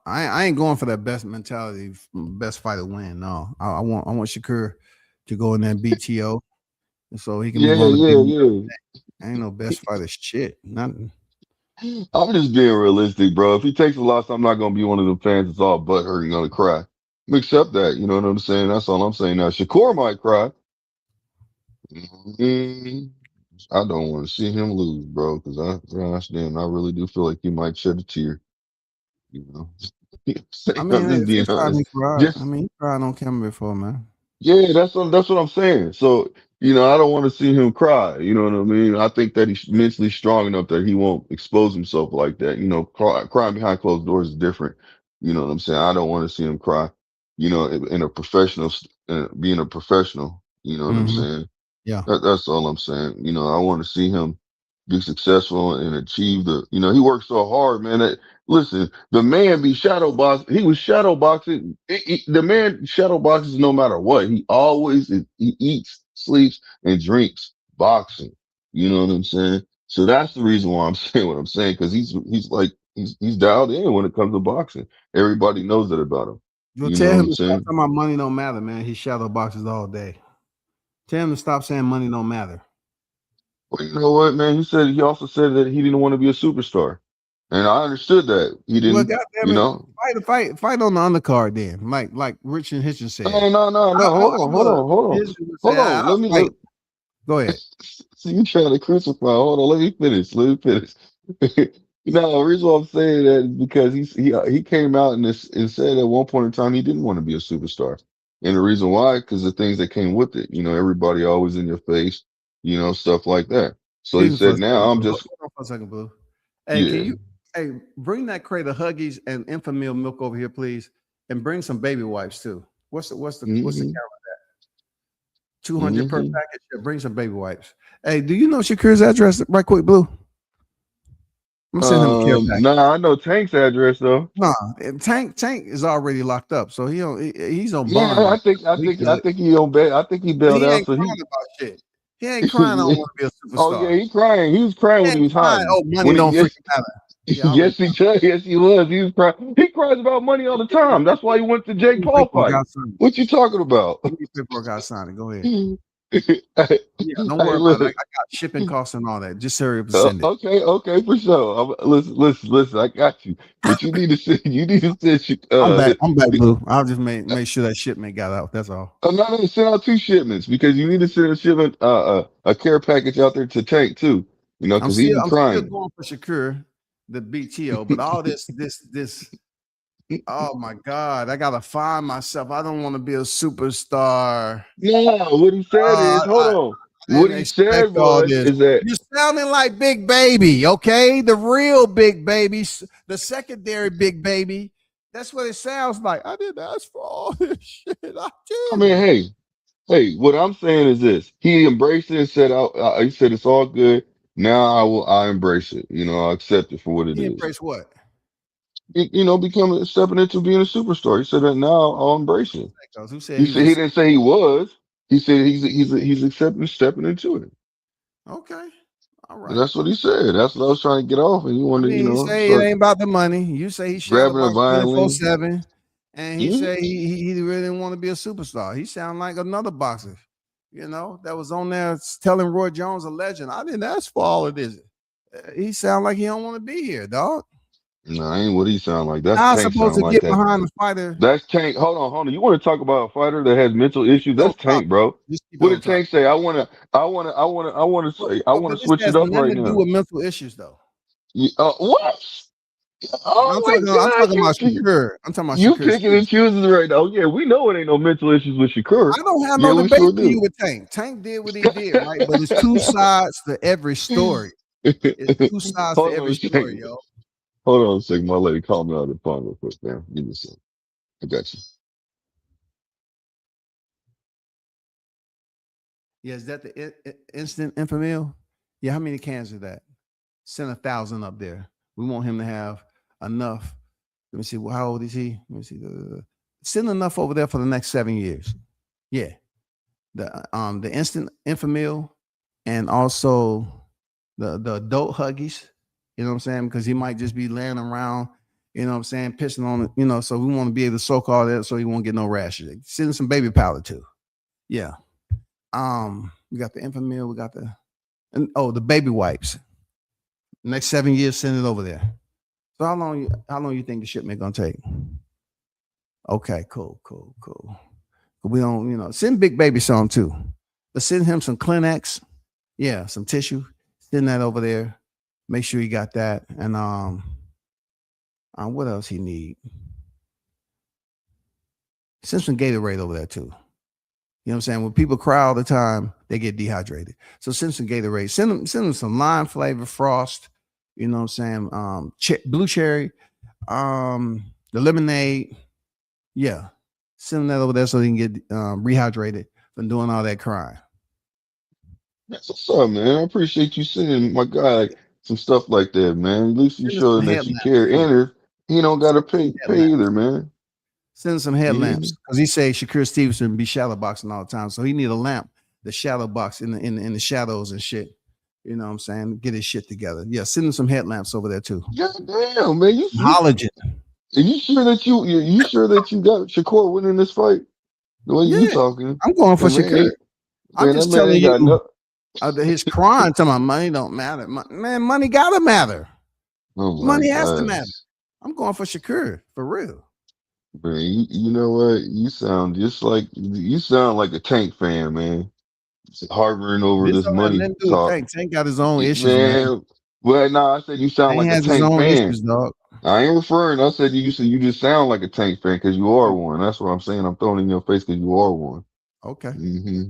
I ain't going for that best mentality, best fighter win. No, I want Shakur to go in there and beat T.O. so he can Yeah, move on to yeah, beating. yeah. Ain't no best fighter shit. Nothing. I'm just being realistic, bro. If he takes a loss, I'm not gonna be one of them fans that's all butthurt and gonna cry. I'm accept that. You know what I'm saying? That's all I'm saying. Now Shakur might cry. Mm, I don't want to see him lose, bro, because gosh damn, I really do feel like he might shed a tear. You know, I mean, I'm hey, just the being first time he honest. cried, Just he cried on camera before, man. yeah, that's what I'm saying. So, I don't want to see him cry. You know what I mean? I think that he's mentally strong enough that he won't expose himself like that. Crying behind closed doors is different. You know what I'm saying? I don't want to see him cry. In a professional, being a professional. You know what I'm Mm-hmm. saying? Yeah. That's all I'm saying. I want to see him be successful and achieve he worked so hard, man. Listen, the man be shadow box. He was shadow boxing. The man shadow boxes no matter what. He eats, sleeps, and drinks boxing. You know what I'm saying? So that's the reason why I'm saying what I'm saying, because he's dialed in when it comes to boxing. Everybody knows that about him. Well, You know tell what him I'm to stop saying? talking about money don't matter, man. He shadow boxes all day. Tell him to stop saying money don't matter. Well, you know what, man? He also said that he didn't want to be a superstar. And I understood that. He Well, didn't, goddamn you it, know. fight on the undercard then, like Rich and Hitchens said. No, no, no, no. Hold on, hold Look, on, hold on. Hitchens would say, Hold on. I'll fight. Go ahead. See you trying to crucify. Hold on, let me finish. Let me finish. No, the reason why I'm saying that is because he came out and said at one point in time he didn't want to be a superstar. And the reason why, because the things that came with it, everybody always in your face, stuff like that. So he Excuse me for said, a now second, I'm Blue. Hold just on for a second, Blue. Hey, can yeah. you bring that crate of Huggies and Infamil milk over here, please, and bring some baby wipes too. What's the hmm count? 200 per hmm package. Yeah, bring some baby wipes. Hey, do you know Shakur's address right quick, Blue? I'm sending him a care package. Nah, I know Tank's address though. Nah, Tank is already locked up, so he's on Yeah, bond I right think now. I So he think I good. think he on bail. I think he But bailed he out. ain't So crying he. about shit. He ain't crying. I don't want to be a Oh yeah, superstar. he crying. He was crying He when he ain't was crying. hiding. Oh, money When he don't yes, freaking matter. Yeah, I already yes he does. Yes he was. He was crying. He cries about money all the time. That's why he went to Jake know. Paul Paperwork fight. outside. What you talking about? Give me paperwork outside. Go ahead. Hey, Yeah, don't worry about it. I look. got shipping costs and all that. Just hurry up and send it. Okay, for sure. Listen. I got you, but you need to send. You need to send. I'm back. I'm back, Blue. I'll just make sure that shipment got out. That's all. I'm not gonna send out 2 shipments because you need to send a shipment, a care package out there to Tank too. You know, because he be I'm still crying. going for Shakur, the BTO, but all this. Oh my God, I gotta find myself. I don't want to be a superstar. No, what he said is, hold I on. What didn't he expect said all was, this. is that You're sounding like Big Baby, okay? The real Big Baby, the secondary Big Baby. That's what it sounds like. I didn't ask for all this shit. I I mean, didn't. hey, what I'm saying is this: he embraced it and said, he said it's all good. Now I embrace it. You know, I accept it for what it He is. embraced what? You know, becoming stepping into being a superstar. He said that now I'll embrace it. Who said He he said was he didn't say he was. He said he's accepting stepping into it. okay? All right. That's what he said. That's what I was trying to get off, and he I wanted, mean, he say it start ain't about the money. You say he shadow grabbing a box violin. 24/7, and he Mhm. say he really didn't want to be a superstar. He sound like another boxer, that was on there telling Roy Jones a legend. I didn't ask for all of this. He sound like he don't want to be here, dog. No, ain't what he sound like. That's How I Tank supposed sound to like get that. behind the fighter? That's Tank. Hold on. You want to talk about a fighter that has mental issues? Keep it on That's top. Tank, bro. Just keep it What on did top. Tank say? I wanna say, I wanna But this switch has it up nothing right to do now. with mental issues, though. What? Oh my I'm gosh, talking about Shakur. I'm talking about you Shakur picking and Stevenson. choosing right now. Yeah, we know it ain't no mental issues with Shakur. I don't have Yeah, no we debate sure for you do. with Tank. Tank did what he did, right? But it's two sides to every story. It's two sides to Hold on every a story, second. yo. Hold on a second. My lady called me on the phone real quick, man. Give me a second. I got you. Yeah, is that the instant infamil? Yeah, how many cans is that? Send 1,000 up there. We want him to have enough. Let me see. Well, how old is he? Let me see. Send enough over there for the next 7 years. Yeah, the instant infamil and also the adult huggies. You know what I'm saying? Because he might just be laying around. You know what I'm saying? Pissing on it. So we want to be able to soak all that so he won't get no rashes. Send him some baby powder too. Yeah. We got the Infamil, we got the baby wipes. Next 7 years, send it over there. So how long you think the shipment gonna take? Okay, cool. We don't, send Big Baby some too. But send him some Kleenex, yeah, some tissue. Send that over there. Make sure you got that. And what else he need? Send some Gatorade over there too. You know what I'm saying? When people cry all the time, they get dehydrated. So send some Gatorade. Send them some lime flavor frost. You know what I'm saying? Blue cherry, the lemonade. Yeah. Send them that over there so they can get rehydrated from doing all that crying. That's what's up, man. I appreciate you sending my guy some stuff like that, man. At least you Send them some showing that you headlamps care. too. And if he don't gotta pay Headlamps. either, man. Send some headlamps because he say Shakur Stevenson be shadow boxing all the time, so he need a lamp, the shadow box in the shadows and shit. You know what I'm saying? Get his shit together. Yeah, send him some headlamps over there too. God damn, man. Halogen. Are you sure that you sure that you got Shakur winning this fight? The way you Yeah, talking, I'm going for that man Shakur. ain't, I'm man, that just man telling ain't got you, no. his crying to my money don't matter. Man, money gotta matter. Oh my Money has to matter. gosh, I'm going for Shakur for real. man. You know what? You sound like a Tank fan, man. Just harboring over This this don't have money nothing to do with talk, Tank. Tank got his own issues, man. man. Well, no, I said you sound Tank like a has his Tank own fan. issues, dog. I ain't referring. I said you just sound like a Tank fan because you are one. That's what I'm saying. I'm throwing it in your face because you are one. Okay. Hmm.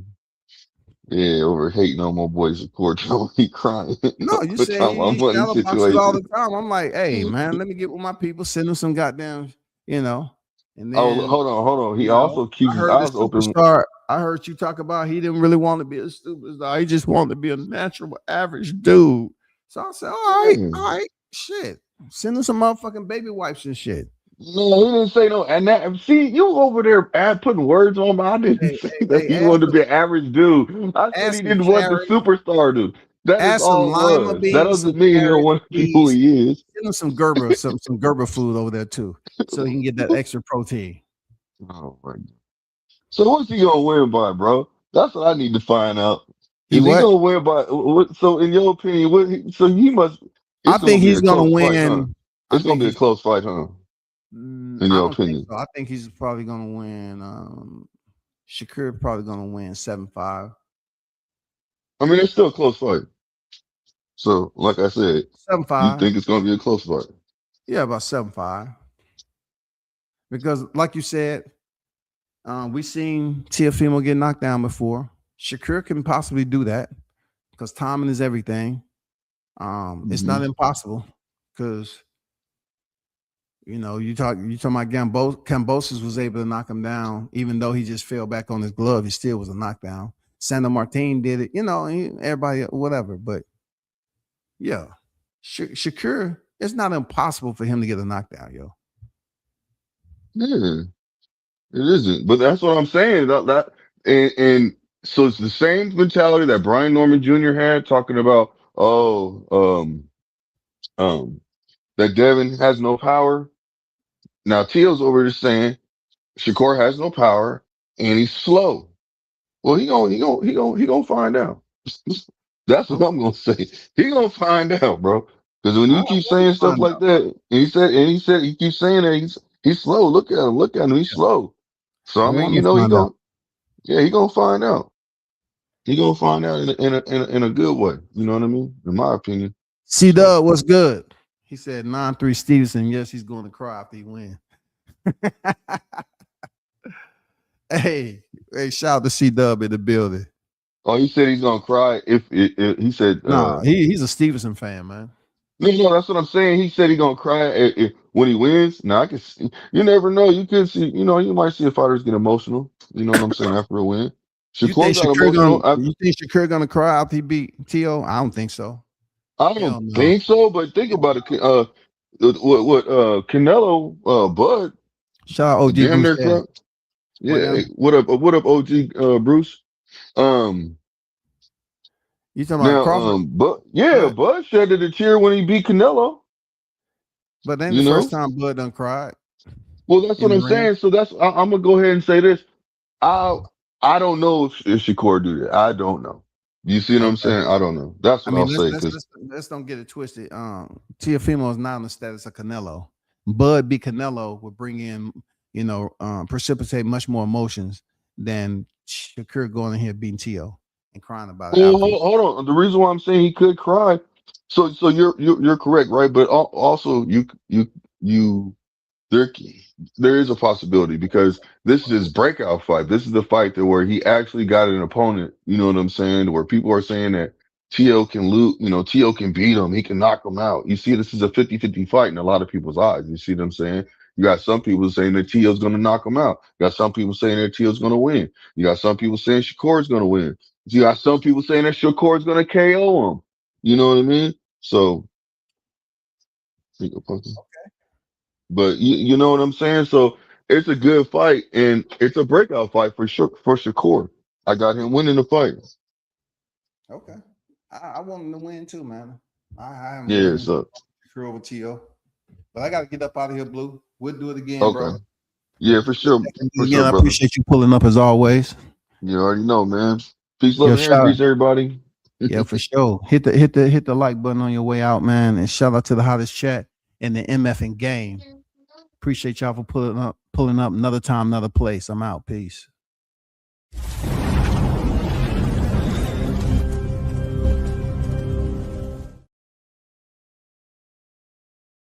Yeah, over hating on my boy's support. He crying. No, you We're say talking about he money shadow boxes all situation. the time. I'm like, hey, man, let me get with my people, send them some goddamn, and Oh, then hold on. He you know, also I accuses heard the eyes open. superstar. I heard you talk about he didn't really want to be a superstar. He just wanted to be a natural, average dude. So I said, all right, all Damn. right. Shit. Send him some motherfucking baby wipes and shit. No, he didn't say no. And that, see, you over there putting words on me. I didn't say that he Ask wanted to be an average dude. I said he some didn't want the carrots, superstar dude. That is add some all it lima was. That beans, some doesn't mean he don't carrots, want to be who peas. he is. Send him some Gerber, some Gerber food over there too, so he can get that extra protein. Oh my God. So what's he gonna win by, bro? That's what I need to find out. He Is he what? gonna win by what? So in your opinion, so he must. I It's gonna think be he's a gonna close fight, huh? win. I It's gonna think be a he's. close fight, huh? In I your don't think opinion, so. I think he's probably gonna win. Shakur probably gonna win 7-5. I mean it's still a close fight. So like I said, you 7-5. think it's gonna be a close fight? Yeah, about 7-5. Because, like you said, we seen Teofimo get knocked down before. Shakur can possibly do that because timing is everything. It's Hmm. not impossible because you talking about Cambosis was able to knock him down, even though he just fell back on his glove. He still was a knockdown. Santa Martin did it, everybody, whatever. But yeah, Shakur, it's not impossible for him to get a knockdown, yo. Yeah, it isn't. But that's what I'm saying. And so it's the same mentality that Brian Norman Jr. had talking about. Oh, that Devin has no power. Now Teal's over there saying Shakur has no power and he's slow. Well, he gonna find out. That's what Okay. I'm gonna say. He gonna find out, bro. Because when I you keep want to saying stuff find like out. that, he keeps saying that he's slow. Look at him, he's slow. So I I want mean, to find out. he gonna find out. He gonna find out in a good way. You know what I mean? In my opinion. C So Dub, what's good? He said 9-3 Stevenson. Yes, he's going to cry after he wins. hey, shout out to C Dub in the building. oh, he said he's gonna cry if he said Nah, he's a Stevenson fan, man. no, that's what I'm saying. He said he gonna cry when he wins. Now I can see, you never know. You could see, you might see a fighters get emotional. You know what I'm saying after a win. Shakur got emotional. You think Shakur gonna cry after he beat T.O.? I don't think so. I Hell don't no. think so, but think about it. What Canelo Bud Shout out OG damn Bruce. near cried. What Yeah, now? what up, OG Bruce? Um, You talking about now Crawford? but yeah, Bud? Bud shedded a tear when he beat Canelo. But ain't the You know, first time Bud done cried well that's in what the I'm ring. saying. So I'm gonna go ahead and say this. I I don't know if Shakur do that. I don't know. You see what I'm Okay. saying? I don't know. That's I what I'll mean, say. Because let's don't get it twisted. Teofimo is not on the status of Canelo. Bud beat Canelo would bring in, precipitate much more emotions than Shakur going in here beating Tio and crying about it well, after. hold on. The reason why I'm saying he could cry. So you're correct, right? But also you there there is a possibility because this is his breakout fight. This is the fight that where he actually got an opponent. You know what I'm saying? Where people are saying that Tio can lose. Tio can beat him. He can knock him out. You see, this is a 50-50 fight in a lot of people's eyes. You see what I'm saying? You got some people saying that Tio's going to knock him out. You got some people saying that Tio's going to win. You got some people saying Shakur's going to win. You got some people saying that Shakur's going to KO him. You know what I mean? So, but you know what I'm saying? So it's a good fight and it's a breakout fight for sure for Shakur. I got him winning the fight. Okay. I want him to win too, man. I am Yeah, winning so Shakur over Tio. But I got to get up out of here, Blue. We'll do it again, okay. bro. Yeah, for sure, I brother. appreciate you pulling up as always. You already know, man. Peace, love, Yo, and hair shout grease, everybody. Yeah, for sure. Hit the like button on your way out, man. And shout out to the hottest chat in the MF and game. Appreciate y'all for pulling up another time, another place. I'm out. Peace.